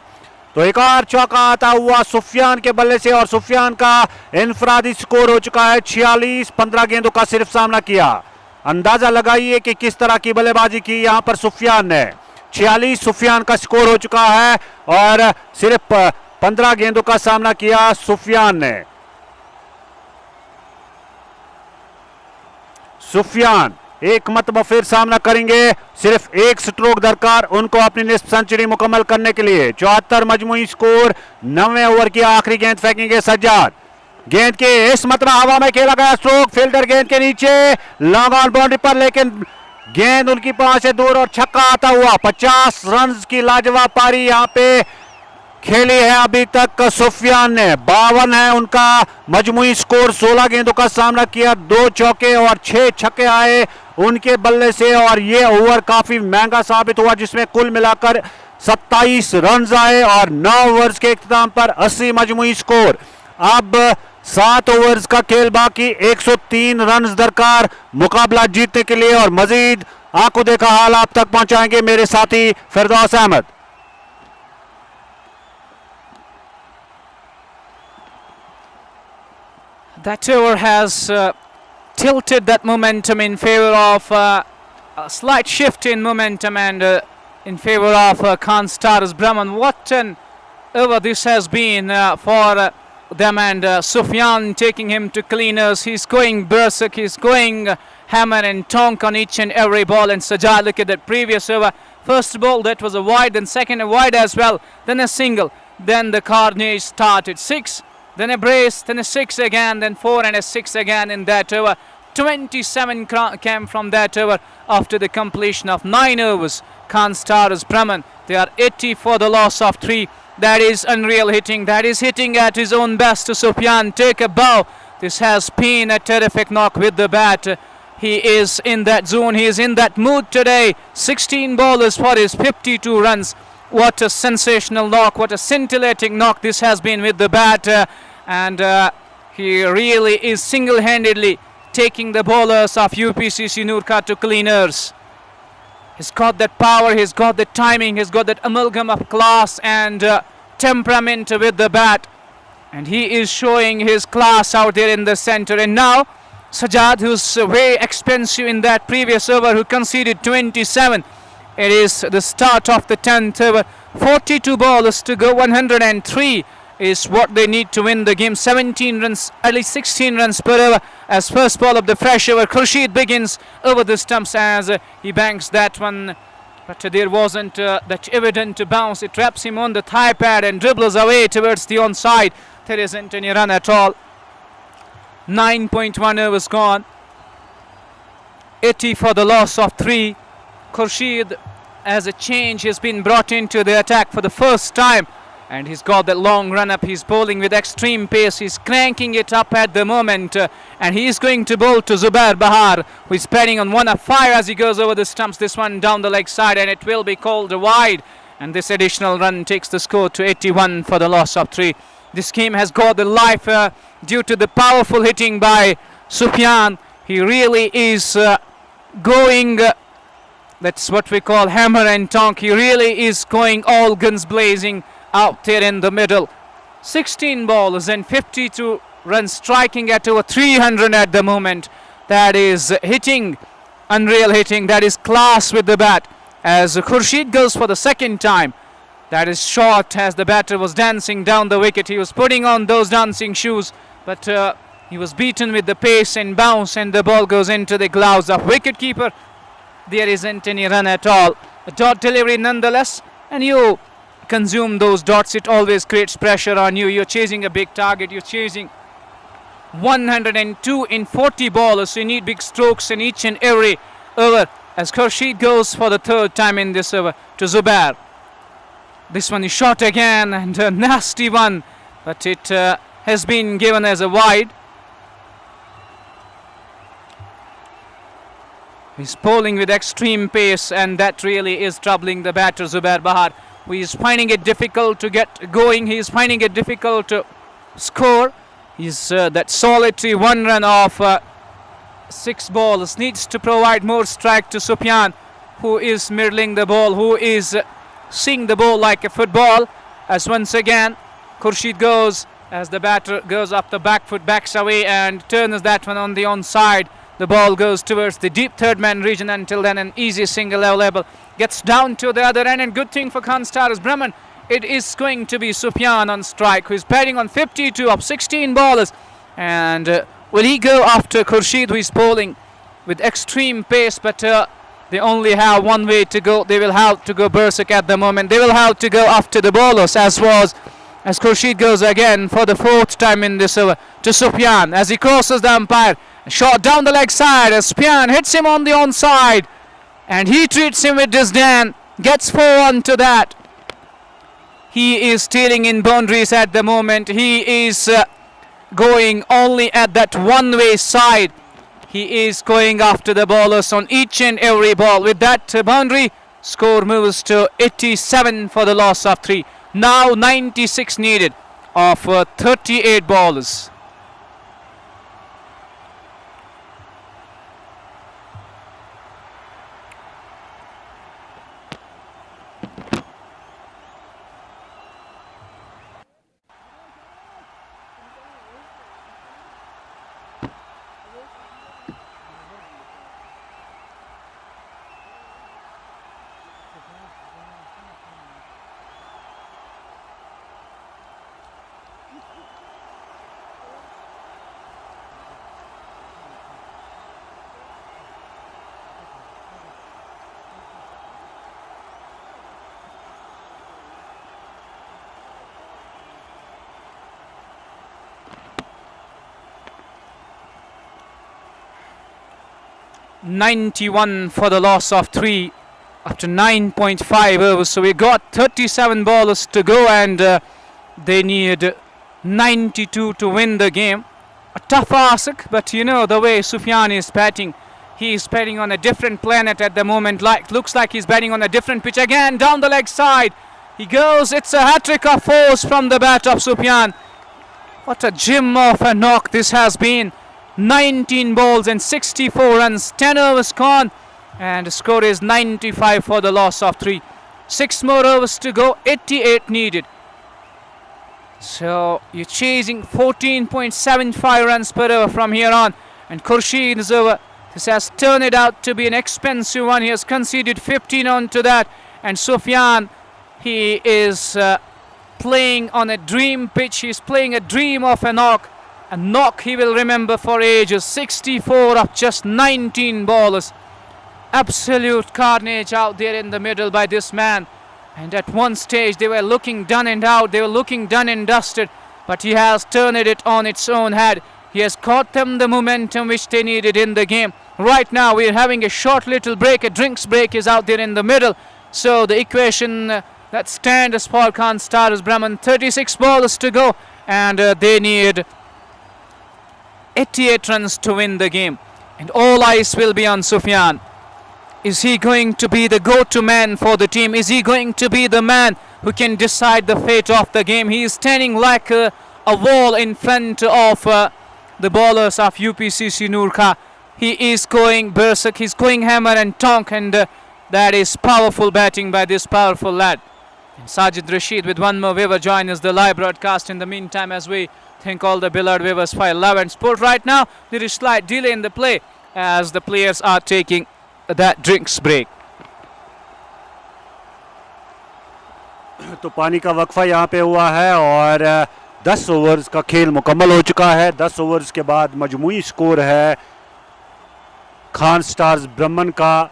तो एक और चौका आता हुआ सुफियान के बल्ले से और सुफियान का इनफरादी स्कोर हो चुका है 46, 15 गेंदों का सिर्फ सामना किया। अंदाजा लगाइए कि किस तरह की बल्लेबाजी की यहां पर सुफियान ने। 46 सुफियान का स्कोर हो चुका है और सिर्फ 15 गेंदों का सामना किया सुफियान ने। सुफियान एक मतबा फिर सामना करेंगे, सिर्फ 1 स्ट्रोक दरकार उनको अपनी निस्फ सेंचुरी मुकम्मल करने के लिए। 74 मजमूई स्कोर, 9वें ओवर की आखिरी गेंद फेंकेंगे सज्जाद। गेंद के इस मतलब हवा में खेला गया स्ट्रोक, फिल्डर गेंद के नीचे, लॉन्ग ऑन बाउंड्री पर, लेकिन गेंद उनकी पहुंच से दूर और छक्का आता हुआ। 50 रन की लाजवाब पारी यहां पे खेली है अभी तक सुफियान ने। 52 है उनका मजमूई स्कोर, 16 गेंदों का सामना किया, 2 चौके और 6 छक्के आए उनके बल्ले से। और ये ओवर काफी महंगा साबित हुआ, जिसमें कुल मिलाकर 27 रन आए और 9 ओवर्स के इख्तिताम पर 80 मजमूई स्कोर। अब 7 ओवर्स का खेल बाकी, 103 रन दरकार मुकाबला जीतने के लिए। और मजीद आंखों देखा हाल आप तक पहुंचाएंगे मेरे साथी फिरदौस Ahmad. That over has tilted that momentum in favor of a slight shift in momentum and in favor of Khan Stars Brahman. What an over this has been for them, and Sufyan taking him to cleaners. He's going berserk, he's going hammer and tonk on each and every ball. And Sajjad, look at that previous over. First ball that was a wide, then second a wide as well, then a single, then the carnage started. 6, then a brace, then a 6 again, then 4 and a 6 again in that over. 27 came from that over after the completion of 9 overs. Khan Stars Brahman, they are 80 for the loss of 3. That is unreal hitting. That is hitting at his own best. Sufyan, take a bow. This has been a terrific knock with the bat. He is in that zone. He is in that mood today. 16 bowlers for his 52 runs. What a sensational knock. What a scintillating knock this has been with the bat. And he really is single-handedly taking the bowlers of UPCC Noorka to cleaners. He's got that power, he's got the timing, he's got that amalgam of class and temperament with the bat. And he is showing his class out there in the centre. And now, Sajjad, who's way expensive in that previous over, who conceded 27. It is the start of the 10th over. 42 bowlers to go, 103 is what they need to win the game. 17 runs, at least 16 runs per over as first ball of the fresh over. Khurshid begins over the stumps as he banks that one, but there wasn't that evident bounce. It traps him on the thigh pad and dribbles away towards the onside. There isn't any run at all. 9.1 overs gone. 80 for the loss of 3. Khurshid, as a change, has been brought into the attack for the first time. And he's got that long run up. He's bowling with extreme pace. He's cranking it up at the moment. And he's going to bowl to Zubair Bahar, who is batting on 1 of 5 as he goes over the stumps. This one down the leg side, and it will be called wide. And this additional run takes the score to 81 for the loss of 3. This game has got the life due to the powerful hitting by Sufyan. He really is going... that's what we call hammer and tonk. He really is going all guns blazing out there in the middle. 16 balls and 52 runs, striking at over 300 at the moment. That is hitting, unreal hitting. That is class with the bat. As Khurshid goes for the second time, that is short as the batter was dancing down the wicket. He was putting on those dancing shoes, but he was beaten with the pace and bounce, and the ball goes into the gloves of wicketkeeper. There isn't any run at all. A dot delivery nonetheless, and you consume those dots. It always creates pressure on you. You're chasing a big target. You're chasing 102 in 40 balls. So you need big strokes in each and every over. As Khurshid goes for the third time in this over to Zubair. This one is shot again, and a nasty one, but it has been given as a wide. He's bowling with extreme pace, and that really is troubling the batter Zubair Bahar. He is finding it difficult to get going. He is finding it difficult to score. He's that solitary 1 run off 6 balls. Needs to provide more strike to Sufyan, who is middling the ball, who is seeing the ball like a football. As once again Khurshid goes, as the batter goes up the back foot, backs away and turns that one on the onside. The ball goes towards the deep third man region. Until then, an easy single available. Gets down to the other end, and good thing for Khan Stars Brahman. It is going to be Sufyan on strike, who is batting on 52 of 16 ballers. And will he go after Khurshid, who is bowling with extreme pace, but they only have one way to go. They will have to go berserk at the moment. They will have to go after the bowlers, as Khurshid goes again for the 4th time in this over to Sufyan as he crosses the umpire. Shot down the leg side as Sufyan hits him on the onside, and he treats him with disdain. Gets 4 on to that. He is stealing in boundaries at the moment. He is going only at that one-way side. He is going after the bowlers on each and every ball. With that boundary, score moves to 87 for the loss of 3. Now 96 needed. of 38 balls. .91 for the loss of 3 after 9.5 overs. So we got 37 ballers to go, and they need 92 to win the game. A tough ask, but you know the way Sufyan is batting. He is batting on a different planet at the moment. Looks like he's batting on a different pitch again. Down the leg side he goes. It's a hat-trick of force from the bat of Sufyan. What a gem of a knock this has been. 19 balls and 64 runs, 10 overs gone, and the score is 95 for the loss of 3. 6 more overs to go, 88 needed. So you're chasing 14.75 runs per over from here on, and Khurshid is over. This has turned it out to be an expensive one. He has conceded 15 on to that, and Sufyan, he is playing on a dream pitch. He's playing a dream of a knock. A knock he will remember for ages. 64 of just 19 ballers. Absolute carnage out there in the middle by this man. And at one stage they were looking done and out. They were looking done and dusted. But he has turned it on its own head. He has caught them the momentum which they needed in the game. Right now we are having a short little break. A drinks break is out there in the middle. So the equation that stands for Khan Stars Brahman. 36 ballers to go. And they need 88 runs to win the game, and all eyes will be on Sufyan. Is he going to be the go-to man for the team? Is he going to be the man who can decide the fate of the game? He is standing like a wall in front of the bowlers of UPCC Noorka. He is going berserk, he's going hammer and tonk, and that is powerful batting by this powerful lad. And Sajid Rashid with one more waiver join us the live broadcast in the meantime, as we thank all the beloved viewers for love and support. Right now there is slight delay in the play as the players are taking that drinks break. तो पानी का वक्फा यहाँ पे हुआ है और 10 overs का खेल मुकम्मल हो चुका है। 10 ओवर्स के बाद मजमूई स्कोर है खान स्टार्स ब्रह्मन का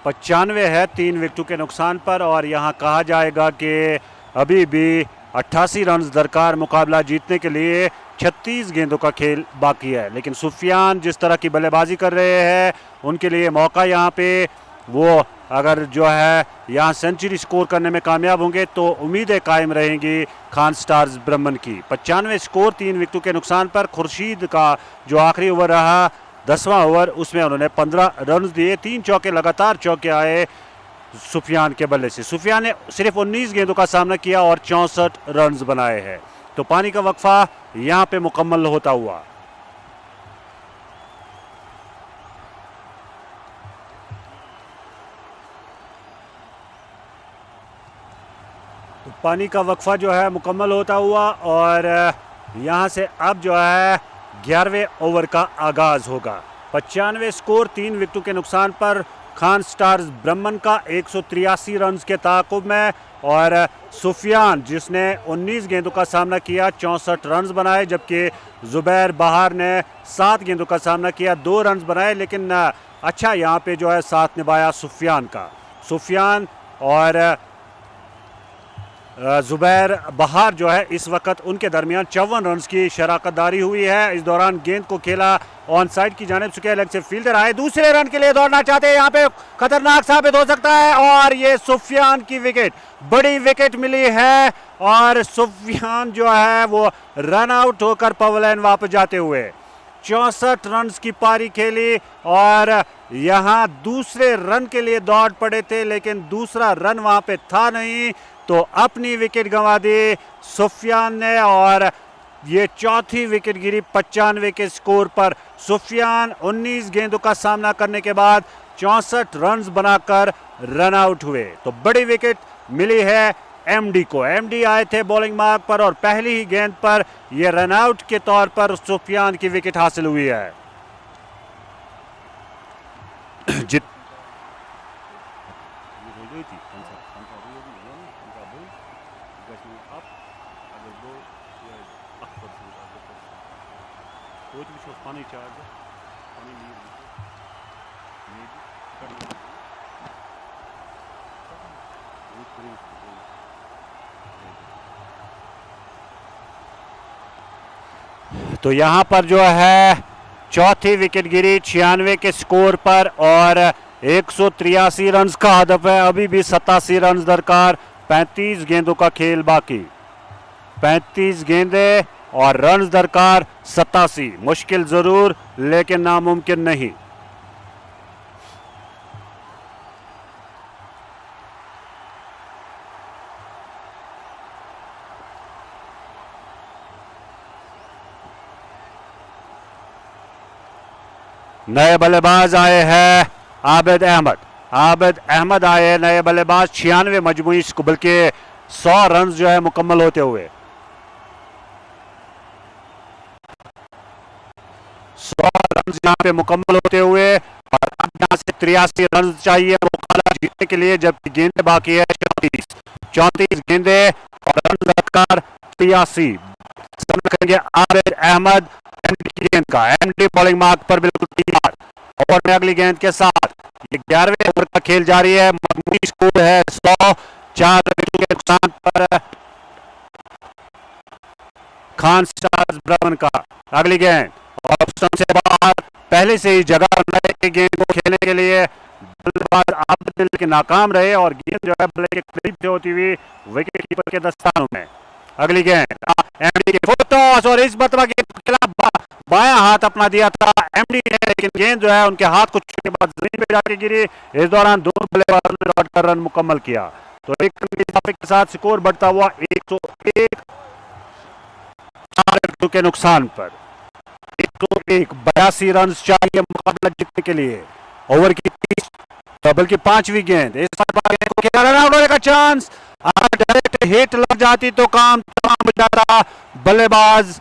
95 है 3 विकेटों के नुकसान पर, और यहाँ कहा जाएगा कि अभी भी 88 रन दरकार मुकाबला जीतने के लिए। 36 गेंदों का खेल बाकी है, लेकिन सुफियान जिस तरह की बल्लेबाजी कर रहे हैं उनके लिए मौका यहाँ पे, वो अगर जो है यहाँ सेंचुरी स्कोर करने में कामयाब होंगे तो उम्मीदें कायम रहेंगी खान स्टार्स ब्रह्मन की। 95 स्कोर 3 विकेटों के नुकसान पर। खुर्शीद का जो आखिरी ओवर रहा 10वां ओवर, उसमें उन्होंने 15 रन दिए। 3 चौके लगातार चौके आए सुफियान के बल्ले से। सुफियान ने सिर्फ 19 गेंदों का सामना किया और 64 रन बनाए हैं। तो पानी का वक्फा यहाँ पे मुकम्मल होता हुआ। तो पानी का वक्फा जो है मुकम्मल होता हुआ, और यहाँ से अब जो है 11वें ओवर का आगाज होगा। 95 स्कोर 3 विकेटों के नुकसान पर खान स्टार्स ब्रह्मन का 183 रन के ताक़ुब में, और सुफियान जिसने 19 गेंदों का सामना किया 64 रन बनाए, जबकि जुबैर बहार ने 7 गेंदों का सामना किया 2 रन बनाए। लेकिन अच्छा यहाँ पे जो है साथ निभाया सुफियान का। सुफियान और जुबैर बहार जो है इस वक्त उनके दरमियान 54 रन की शराकतदारी हुई है। इस दौरान गेंद को खेला ऑन साइड की जानिब से, लेग से फील्डर आए दूसरे रन के लिए दौड़ना चाहते हैं, यहाँ पे खतरनाक साबित हो सकता है, और ये सुफियान की विकेट, बड़ी विकेट मिली है, और सुफियान जो है वो रन आउट होकर पवेलियन वापस जाते हुए। 64 रन की पारी खेली और यहां दूसरे रन के लिए दौड़ पड़े थे, लेकिन दूसरा रन वहां पे था नहीं, तो अपनी विकेट गंवा दी सुफियान ने और ये चौथी विकेट गिरी 95 के स्कोर पर। सुफियान 19 गेंदों का सामना करने के बाद 64 रन बनाकर रन आउट हुए। तो बड़ी विकेट मिली है एमडी को। एमडी आए थे बॉलिंग मार्क पर और पहली ही गेंद पर यह रन आउट के तौर पर सुफियान की विकेट हासिल हुई है। जित तो यहां पर जो है चौथी विकेट गिरी 96 के स्कोर पर और 183 रन का हदफ है। अभी भी 87 रन दरकार, 35 गेंदों का खेल बाकी। 35 गेंदें और रन दरकार 87। मुश्किल जरूर लेकिन नामुमकिन नहीं। नए बल्लेबाज आए हैं आबिद अहमद। आबिद अहमद आए नए बल्लेबाज 96 मजमूई बल्कि 100 रन जो है मुकम्मल होते हुए 100 रन यहां पे मुकम्मल होते हुए और अब यहां से 83 रन चाहिए मुकाबला जीतने के लिए, जबकि गेंदें बाकी है 34 गेंदें और रन दरकार 83। सामना करेंगे आबिद अहमद एमडी की गेंद का। एमडी बॉलिंग मार्क पर बिल्कुल तैयार। ओवर में अगली गेंद के साथ ये 11वें ओवर का खेल जारी है। मजमूई स्कोर है 100। 4 विकेट के नुकसान पर खान स्टार्स ब्राह्मण का। अगली गेंद ऑप्शन से बाहर, पहले से ही जगह बनाई गेंद को खेलने के लिए बल्लेबाज आबिद के नाकाम रहे और गेंद जो है बल्ले के करीब से होती हुई विकेट कीपर के दस्तानों में। अगली गेंद एमडी के फुल टॉस और इस मरतबा गेंद के खिलाफ बायां हाथ अपना दिया था एमडी ने, लेकिन गेंद जो है उनके हाथ को छूने के बाद जमीन पे जाके गिरी। इस दौरान दोनों बल्लेबाजों ने लौट कर रन मुकम्मल किया। तो एक रन के इजाफे के साथ स्कोर बढ़ता हुआ 101। 4 विकेटों के नुकसान पर 101। 82 रन चाहिए मुकाबला जीतने के लिए। ओवर की 30 बल्कि 5वीं गेंद। इस गेंद को खेला रन आउट होने का चांस। अगर डायरेक्ट हिट लग जाती तो काम तमाम हो जाता बल्लेबाज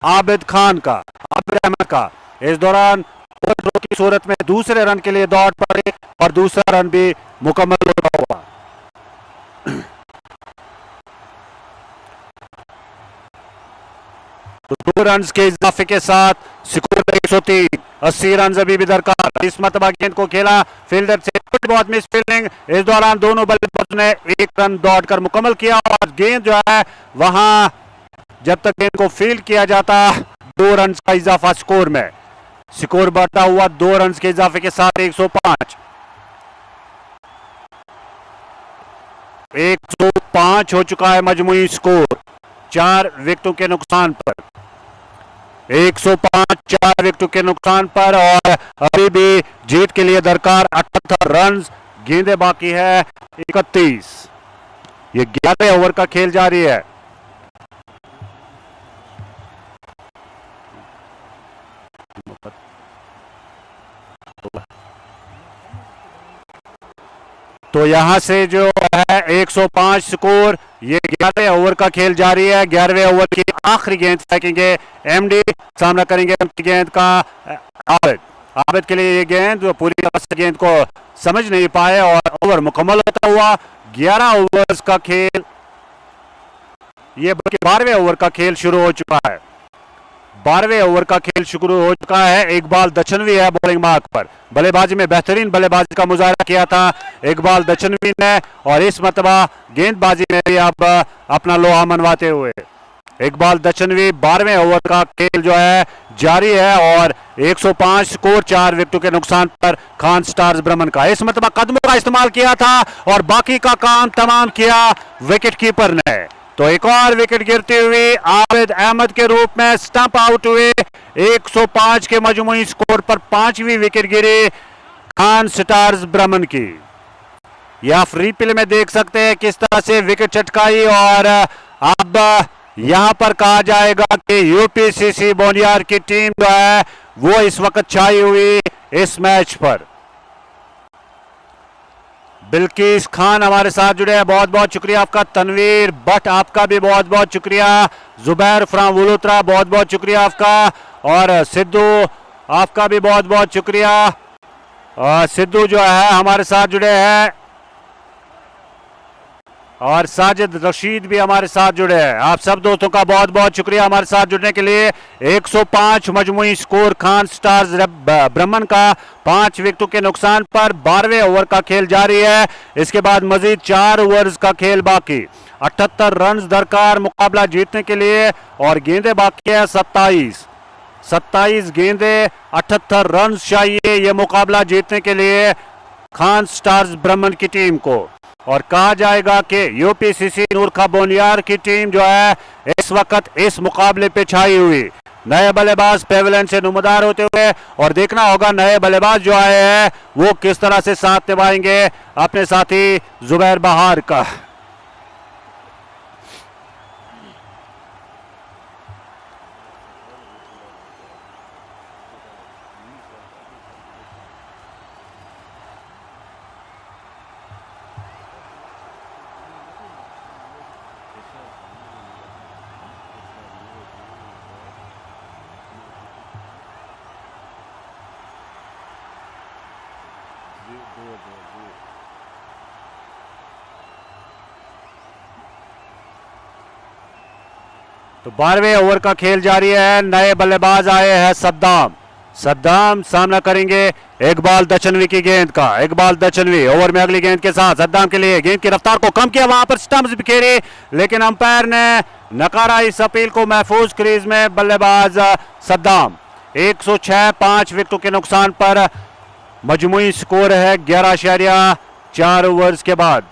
आबिद खान का, आबिद अहमद का। इस दौरान थ्रो की सूरत में दूसरे रन के लिए दौड़ पड़े और दूसरा रन भी मुकम्मल होता हुआ। तो 2 रन के इजाफे के साथ स्कोर 103। 80 रन अभी भी दरकार। इस मरतबा गेंद को खेला फील्डर से बहुत मिस फील्डिंग। इस दौरान दोनों बल्लेबाजों ने 1 रन दौड़कर मुकम्मल किया और गेंद जो है वहां जब तक गेंद को फील्ड किया जाता 2 रन का इजाफा स्कोर में। स्कोर बढ़ता हुआ 2 रन के इजाफे के साथ 105। 105 हो चुका है मजमूई स्कोर 4 विकेटों के नुकसान पर। 105 4 विकेटों के नुकसान पर और अभी भी जीत के लिए दरकार 78 रन। गेंदें बाकी है 31। ये 11वें ओवर का खेल जारी है। तो यहां से जो है 105 स्कोर। ये 11वें ओवर का खेल जारी है। 11वें ओवर की आखिरी गेंद फेंकेंगे एमडी। सामना करेंगे गेंद का आबिद। आबिद के लिए ये गेंद जो पूरी तरह से गेंद को समझ नहीं पाए और ओवर मुकम्मल होता हुआ 11 ओवर्स का खेल, ये बल्कि 12वें ओवर का खेल शुरू हो चुका है। 12वें ओवर का खेल शुरू हो चुका है। इकबाल दचनवी है बॉलिंग मार्क पर। बल्लेबाजी में बेहतरीन बल्लेबाजी का मुजाहरा किया था इकबाल दचनवी ने और इस मरतबा गेंदबाजी में भी अब अपना लोहा मनवाते हुए इकबाल दचनवी 12वें ओवर का खेल जो है जारी है और 105 स्कोर 4 विकेटों के नुकसान पर खान स्टार्स ब्राह्मण का। इस मरतबा कदमों का इस्तेमाल किया था और बाकी का काम तमाम किया विकेट कीपर ने। तो एक और विकेट गिरती हुई आबिद अहमद के रूप में स्टंप आउट हुए। 105 के मजमूई स्कोर पर 5वीं विकेट गिरी खान स्टार्स ब्रह्मन की। या आप रिप्ले में देख सकते हैं किस तरह से विकेट चटकाई। और अब यहां पर कहा जाएगा कि यूपीसीसी बोनियार की टीम जो है वो इस वक्त छाई हुई इस मैच पर। बिल्किस खान हमारे साथ जुड़े हैं, बहुत बहुत शुक्रिया आपका। तनवीर भट्ट आपका भी बहुत बहुत शुक्रिया। जुबैर फ्राम वुलोत्रा बहुत बहुत शुक्रिया आपका। और सिद्धू आपका भी बहुत बहुत शुक्रिया। और सिद्धू जो है हमारे साथ जुड़े हैं। और साजिद रशीद भी हमारे साथ जुड़े हैं। आप सब दोस्तों का बहुत बहुत शुक्रिया हमारे साथ जुड़ने के लिए। 105 मजमुई स्कोर खान स्टार्स ब्रह्मन का 5 विकेटों के नुकसान पर 12वें ओवर का खेल जारी है। इसके बाद मजीद 4 ओवर्स का खेल बाकी। 78 रन दरकार मुकाबला जीतने के लिए और गेंदे बाकी है 27 गेंदे 78 रन चाहिए ये मुकाबला जीतने के लिए खान स्टार्स ब्रह्मन की टीम को। और कहा जाएगा कि यूपीसीसी नूरखा बोनियार की टीम जो है इस वक्त इस मुकाबले पे छाई हुई। नए बल्लेबाज पेविलियन से नुमादार होते हुए और देखना होगा नए बल्लेबाज जो आए हैं वो किस तरह से साथ निभाएंगे अपने साथी जुबैर बहार का। तो 12वें ओवर का खेल जारी है। नए बल्लेबाज आए हैं सद्दाम सामना करेंगे इकबाल दचनवी की गेंद का। इकबाल दचनवी ओवर में अगली गेंद के साथ सद्दाम के लिए गेंद की रफ्तार को कम किया, वहां पर स्टंप्स बिखेरे लेकिन अंपायर ने नकारा इस अपील को। महफूज क्रीज में बल्लेबाज सद्दाम। 106 5 विकेटों के नुकसान पर मजमुई स्कोर है 11.4 ओवर्स के बाद,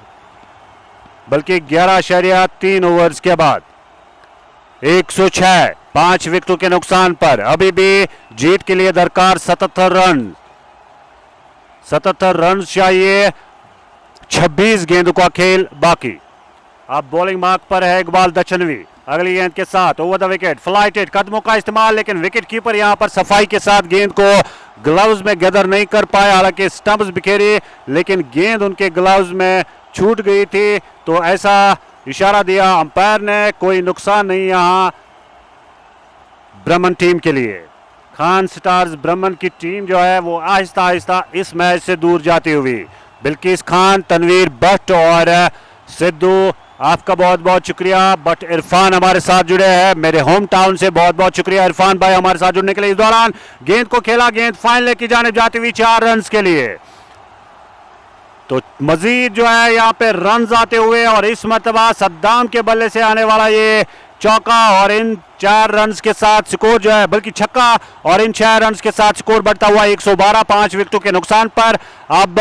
बल्कि 11.3 ओवर्स के बाद। 106 5 विकेटों के नुकसान पर अभी भी जीत के लिए दरकार 77 रन चाहिए। 26 गेंदों का खेल बाकी। अब बॉलिंग मार्क पर है इकबाल दचनवी। अगली गेंद के साथ ओवर द विकेट फ्लाइटेड कदमों का इस्तेमाल, लेकिन विकेट कीपर यहां पर सफाई के साथ गेंद को ग्लव्स में गैदर नहीं कर पाया। हालांकि स्टंप्स बिखेरी लेकिन गेंद उनके ग्लव्स में छूट गई थी, तो ऐसा इशारा दिया अंपायर ने। कोई नुकसान नहीं यहां ब्रह्मन टीम के लिए। खान स्टार्स ब्रह्मन की टीम जो है वो आहिस्ता आहिस्ता इस मैच से दूर जाती हुई। बिल्किस खान, तनवीर भट्ट और सिद्धू आपका बहुत बहुत शुक्रिया। बट इरफान हमारे साथ जुड़े हैं मेरे होम टाउन से, बहुत बहुत शुक्रिया इरफान भाई हमारे साथ जुड़ने के लिए। इस दौरान गेंद को खेला, गेंद फाइनल की जानिब जाती हुई 4 रन के लिए। तो मजीद जो है यहाँ पे रन आते हुए और इस मरतबा सद्दाम के बल्ले से आने वाला ये चौका और इन 4 रन के साथ स्कोर जो है, बल्कि छक्का और इन 6 रन के साथ स्कोर बढ़ता हुआ 112 5 विकेटों के नुकसान पर। अब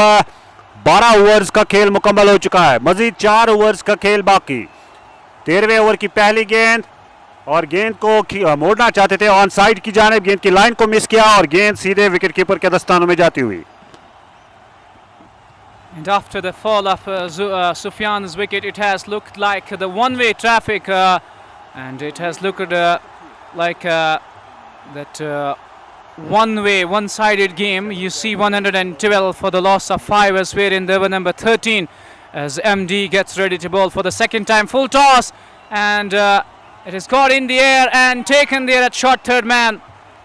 12 ओवर्स का खेल मुकम्मल हो चुका है, मजीद 4 ओवर्स का खेल बाकी। 13वें ओवर की पहली गेंद और गेंद को मोड़ना चाहते थे ऑन साइड की जानिब, गेंद की लाइन को मिस किया और गेंद सीधे विकेट कीपर के दस्तानों में जाती हुई। And after the fall of Sufyan's wicket, it has looked like the one-way traffic, and it has looked like that one-way, one-sided game. You see 112 for the loss of 5 as we're in the over number 13 as MD gets ready to bowl for the second time. Full toss and it has got in the air and taken there at short third man.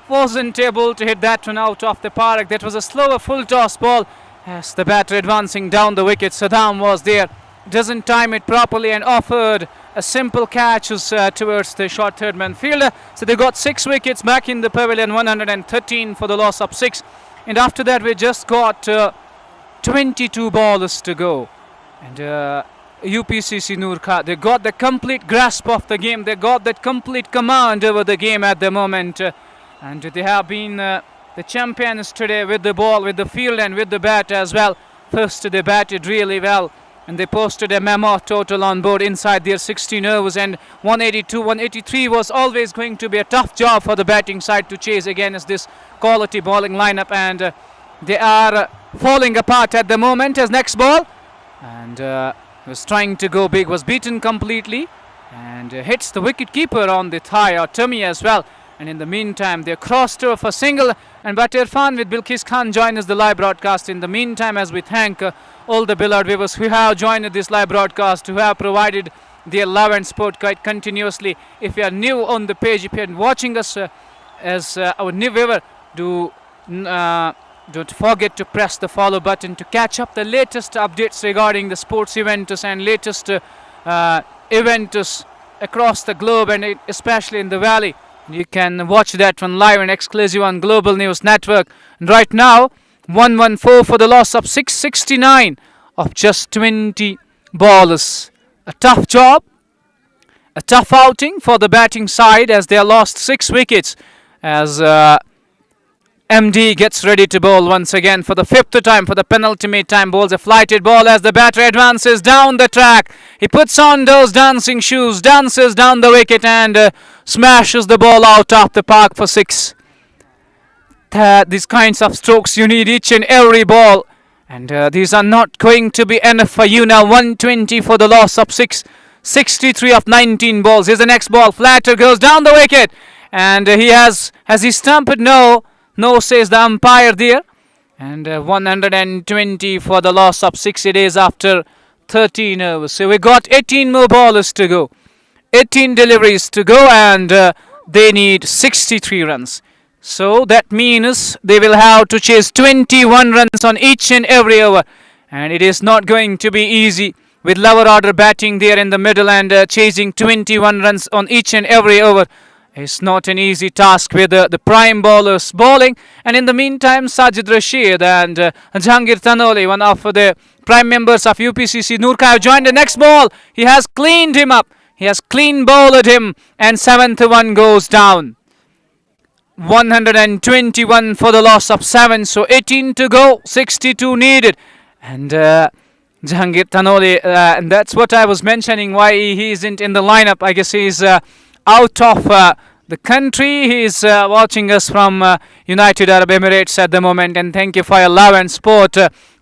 Wasn't able to hit that one out of the park. That was a slower full toss ball. As the batter advancing down the wicket, Saddam was there, doesn't time it properly and offered a simple catch towards the short third man fielder. So they got 6 wickets back in the pavilion, 113 for the loss of 6. And after that we just got 22 balls to go. And UPCC Noorkha, they got the complete grasp of the game, they got that complete command over the game at the moment. And they have been the champions today with the ball, with the field and with the bat as well. First they batted really well and they posted a mammoth total on board inside their 16 overs, and 182, 183 was always going to be a tough job for the batting side to chase against this quality bowling lineup, and they are falling apart at the moment. As next ball, and was trying to go big, was beaten completely, and hits the wicket keeper on the thigh or tummy as well. And in the meantime, they crossed over for single, and but Irfan with Bilkis Khan join us the live broadcast. In the meantime, as we thank all the beloved viewers who have joined this live broadcast, who have provided their love and support quite continuously. If you are new on the page, if you are watching us as our new viewer, don't forget to press the follow button to catch up the latest updates regarding the sports events and latest events across the globe, and especially in the valley. You can watch that one live and exclusive on Global News Network. And right now, 114 for the loss of 669 of just 20 bowlers. A tough job, a tough outing for the batting side as they lost 6 wickets as MD gets ready to bowl once again for the 5th time, for the penultimate time. Bowls a flighted ball as the batter advances down the track. He puts on those dancing shoes, dances down the wicket, and smashes the ball out of the park for 6. These kinds of strokes you need each and every ball, and these are not going to be enough for you now. 120 for the loss of 6. 63 of 19 balls. Here's the next ball. Flatter goes down the wicket, and has he stumped? No, says the umpire there. And 120 for the loss of 60 days after 13 overs. So we got 18 more bowlers to go. 18 deliveries to go, and they need 63 runs. So that means they will have to chase 21 runs on each and every over. And it is not going to be easy with lower order batting there in the middle and chasing 21 runs on each and every over. It's not an easy task with the prime bowlers bowling. And in the meantime, Sajid Rashid and Jahangir Tanoli, one of the prime members of UPCC Noorka, have joined the next ball. He has cleaned him up. He has clean bowled him, and 7th one goes down. 121 for the loss of 7. So 18 to go, 62 needed. And Jahangir Tanoli, and that's what I was mentioning, why he isn't in the lineup. I guess he's out of the country. He's watching us from United Arab Emirates at the moment, and thank you for your love and support.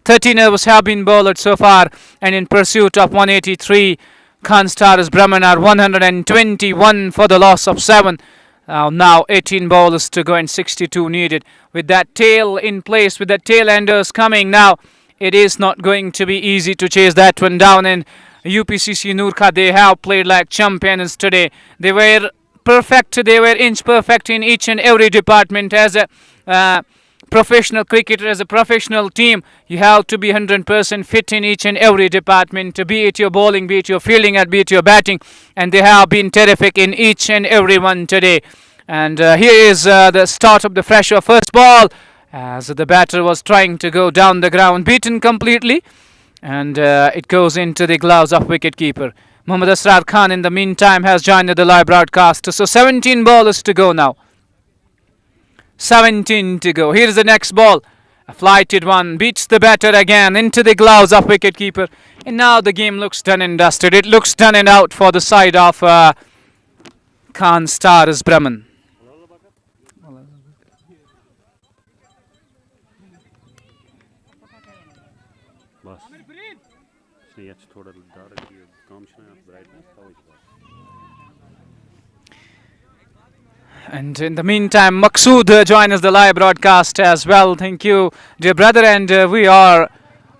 13 overs have been bowled so far, and in pursuit of 183, Khan Stars Brahman are 121 for the loss of 7. Now 18 bowlers to go and 62 needed. With that tail in place, with the tail enders coming now, it is not going to be easy to chase that one down. And UPCC Noorka, they have played like champions today. They were perfect, they were inch perfect in each and every department. As a professional cricketer, as a professional team, you have to be 100% fit in each and every department, be it your bowling, be it your fielding, and be it your batting. And they have been terrific in each and every one today. And here is the start of the fresh first ball, as the batter was trying to go down the ground, beaten completely. And it goes into the gloves of wicketkeeper. Mohammad Asrar Khan, in the meantime, has joined the live broadcast. So 17 bowlers to go now. 17 to go. Here's the next ball. A flighted one. Beats the batter again into the gloves of wicketkeeper. And now the game looks done and dusted. It looks done and out for the side of Khan Stars Brahman. And in the meantime, Maqsood joins us the live broadcast as well. Thank you, dear brother. And we are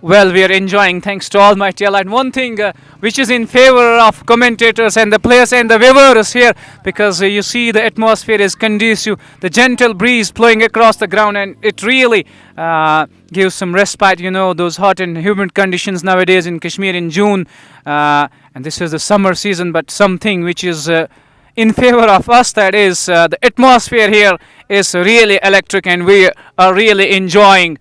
enjoying, thanks to Almighty Allah. And one thing which is in favor of commentators and the players and the viewers here, because you see the atmosphere is conducive, the gentle breeze blowing across the ground, and it really gives some respite. You know, those hot and humid conditions nowadays in Kashmir in June, and this is the summer season, but something which is in favor of us, that is the atmosphere here is really electric, and we are really enjoying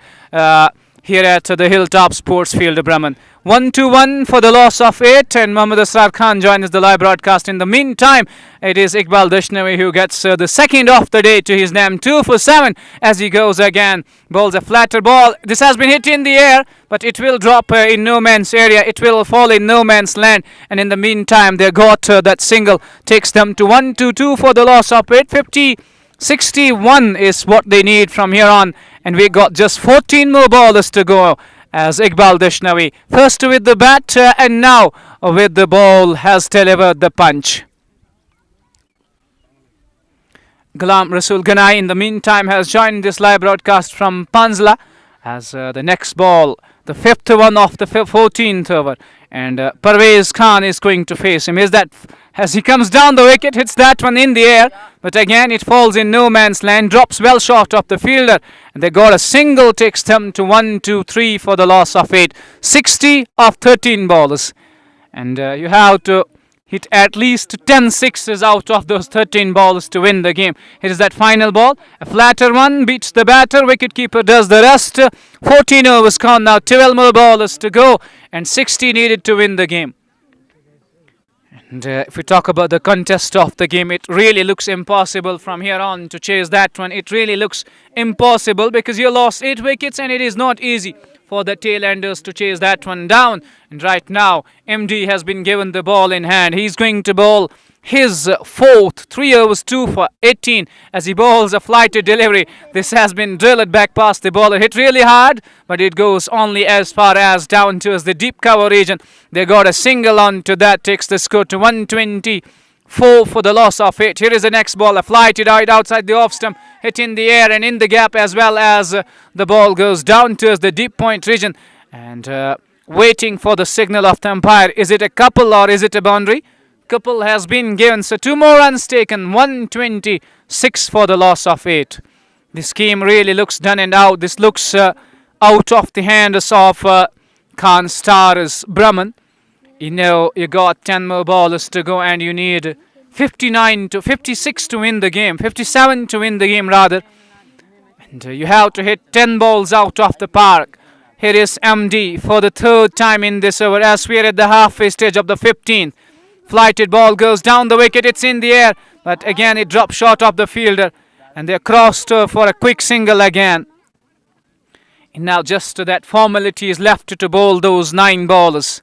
here at the Hilltop Sports Field, Brahman. 1-1 for the loss of 8, and Mohammad Asrar Khan joins the live broadcast. In the meantime, it is Iqbal Dashnawi who gets the second of the day to his name. 2 for 7 as he goes again. Bowls a flatter ball. This has been hit in the air, but it will drop in no man's area. It will fall in no man's land. And in the meantime, they got that single. Takes them to 1-2 for the loss of 8. 61 is what they need from here on. And we got just 14 more bowlers to go, as Iqbal Dashnawi, first with the bat and now with the ball, has delivered the punch. Ghulam Rasool Ganai in the meantime has joined this live broadcast from Panzla as the next ball, the fifth one of the 14th over, and Parvez Khan is going to face him. Is that as he comes down the wicket, hits that one in the air, but again it falls in no man's land, drops well short of the fielder, and they got a single. Takes them to 1-3 for the loss of 8. 60 of 13 bowlers, and you have to hit at least 10 sixes out of those 13 balls to win the game. Here is that final ball, a flatter one, beats the batter, wicketkeeper does the rest. 14 overs gone now, 12 more bowlers to go, and 60 needed to win the game. And if we talk about the contest of the game, it really looks impossible from here on to chase that one. It really looks impossible because you lost 8 wickets and it is not easy for the tail-enders to chase that one down. And right now, MD has been given the ball in hand. He's going to bowl his fourth, 3 overs, 2 for 18 as he bowls a flighted delivery. This has been drilled back past the bowler, hit really hard, but it goes only as far as down towards the deep cover region. They got a single on to that, takes the score to 124 for the loss of 8. Here is the next ball, a flighted right outside the off stump, hit in the air and in the gap, as well as the ball goes down towards the deep point region, and waiting for the signal of the umpire. Is it a couple or is it a boundary? Couple has been given, so 2 more runs taken. 126 for the loss of 8. This game really looks done and out. This looks out of the hands of Khan Stars Brahman. You know, you got 10 more bowlers to go and you need 56 to win the game, 57 to win the game rather, and you have to hit 10 balls out of the park. Here is MD for the third time in this over as we are at the halfway stage of the 15th. Flighted ball goes down the wicket, it's in the air, but again it drops short of the fielder, and they're crossed for a quick single again. And now just that formality is left to bowl those 9 bowlers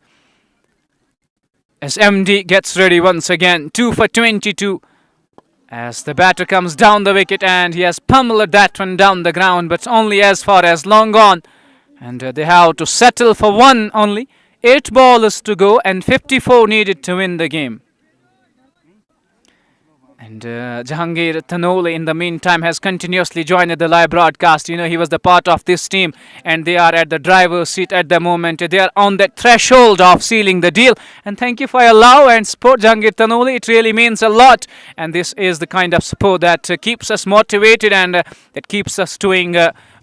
as MD gets ready once again. 2 for 22 as the batter comes down the wicket, and he has pummeled that one down the ground, but only as far as long gone, and they have to settle for 1 only. 8 bowlers to go and 54 needed to win the game. And Jahangir Tanoli in the meantime has continuously joined the live broadcast. You know, he was the part of this team and they are at the driver's seat at the moment. They are on that threshold of sealing the deal. And thank you for your love and support, Jahangir Tanoli. It really means a lot. And this is the kind of support that keeps us motivated and that keeps us doing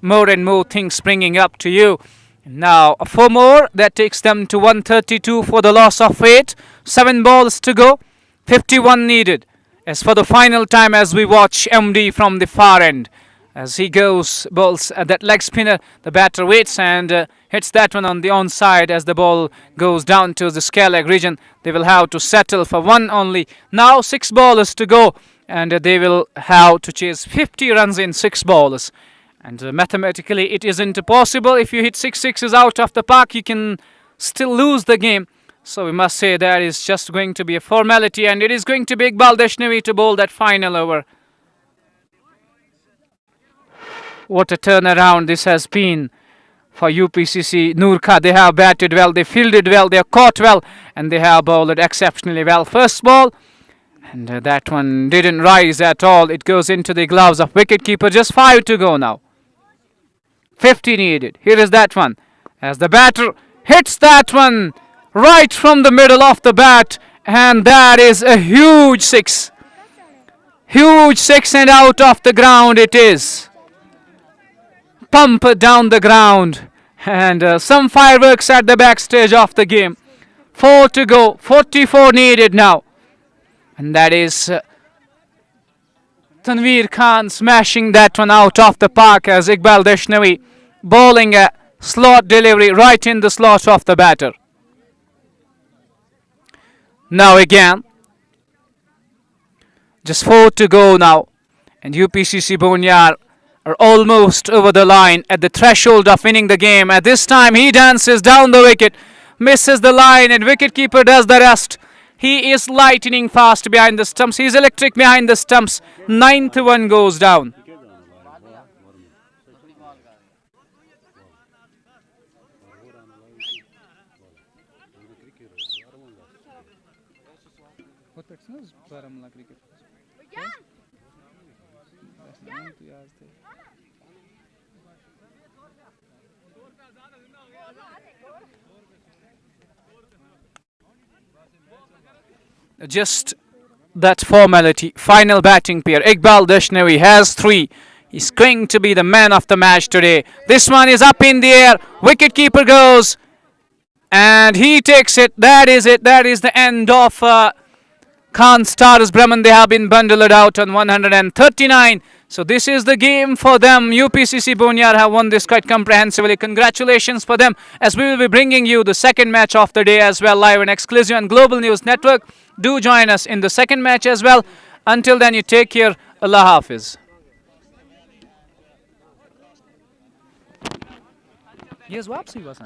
more and more things bringing up to you. Now 4 more, that takes them to 132 for the loss of 8. 7 balls to go, 51 needed. As for the final time, as we watch MD from the far end, as he goes, bowls at that leg spinner, the batter waits and hits that one on the onside as the ball goes down to the square leg region. They will have to settle for 1 only. Now 6 bowlers to go, and they will have to chase 50 runs in 6 bowlers. And mathematically, it isn't possible. If you hit 6 sixes out of the park, you can still lose the game. So we must say that is just going to be a formality, and it is going to be Iqbal Dashnawi to bowl that final over. What a turnaround this has been for UPCC Noorka. They have batted well, they fielded well, they have caught well, and they have bowled exceptionally well. First ball, and that one didn't rise at all. It goes into the gloves of wicketkeeper. Just 5 to go now. 50 needed. Here is that one as the batter hits that one right from the middle of the bat, and that is a huge 6. Huge 6, and out of the ground it is. Pump down the ground, and some fireworks at the backstage of the game. 4 to go, 44 needed now, and that is Tanveer Khan smashing that one out of the park as Iqbal Dashnawi bowling a slot delivery right in the slot of the batter. Now again, just 4 to go now, and UPCC Bonyar are almost over the line at the threshold of winning the game. At this time, he dances down the wicket, misses the line, and wicketkeeper does the rest. He is lightning fast behind the stumps. He is electric behind the stumps. 9th one goes down. Just that formality. Final batting pair. Iqbal Dashnawi has 3. He's going to be the man of the match today. This one is up in the air. Wicketkeeper goes, and he takes it. That is it. That is the end of Khan Stars Brahman. They have been bundled out on 139. So this is the game for them. UPCC Bonyar have won this quite comprehensively. Congratulations for them, as we will be bringing you the second match of the day as well, live and exclusive on Global News Network. Do join us in the second match as well. Until then, you take care. Allah Hafiz. Yes, वापसी बस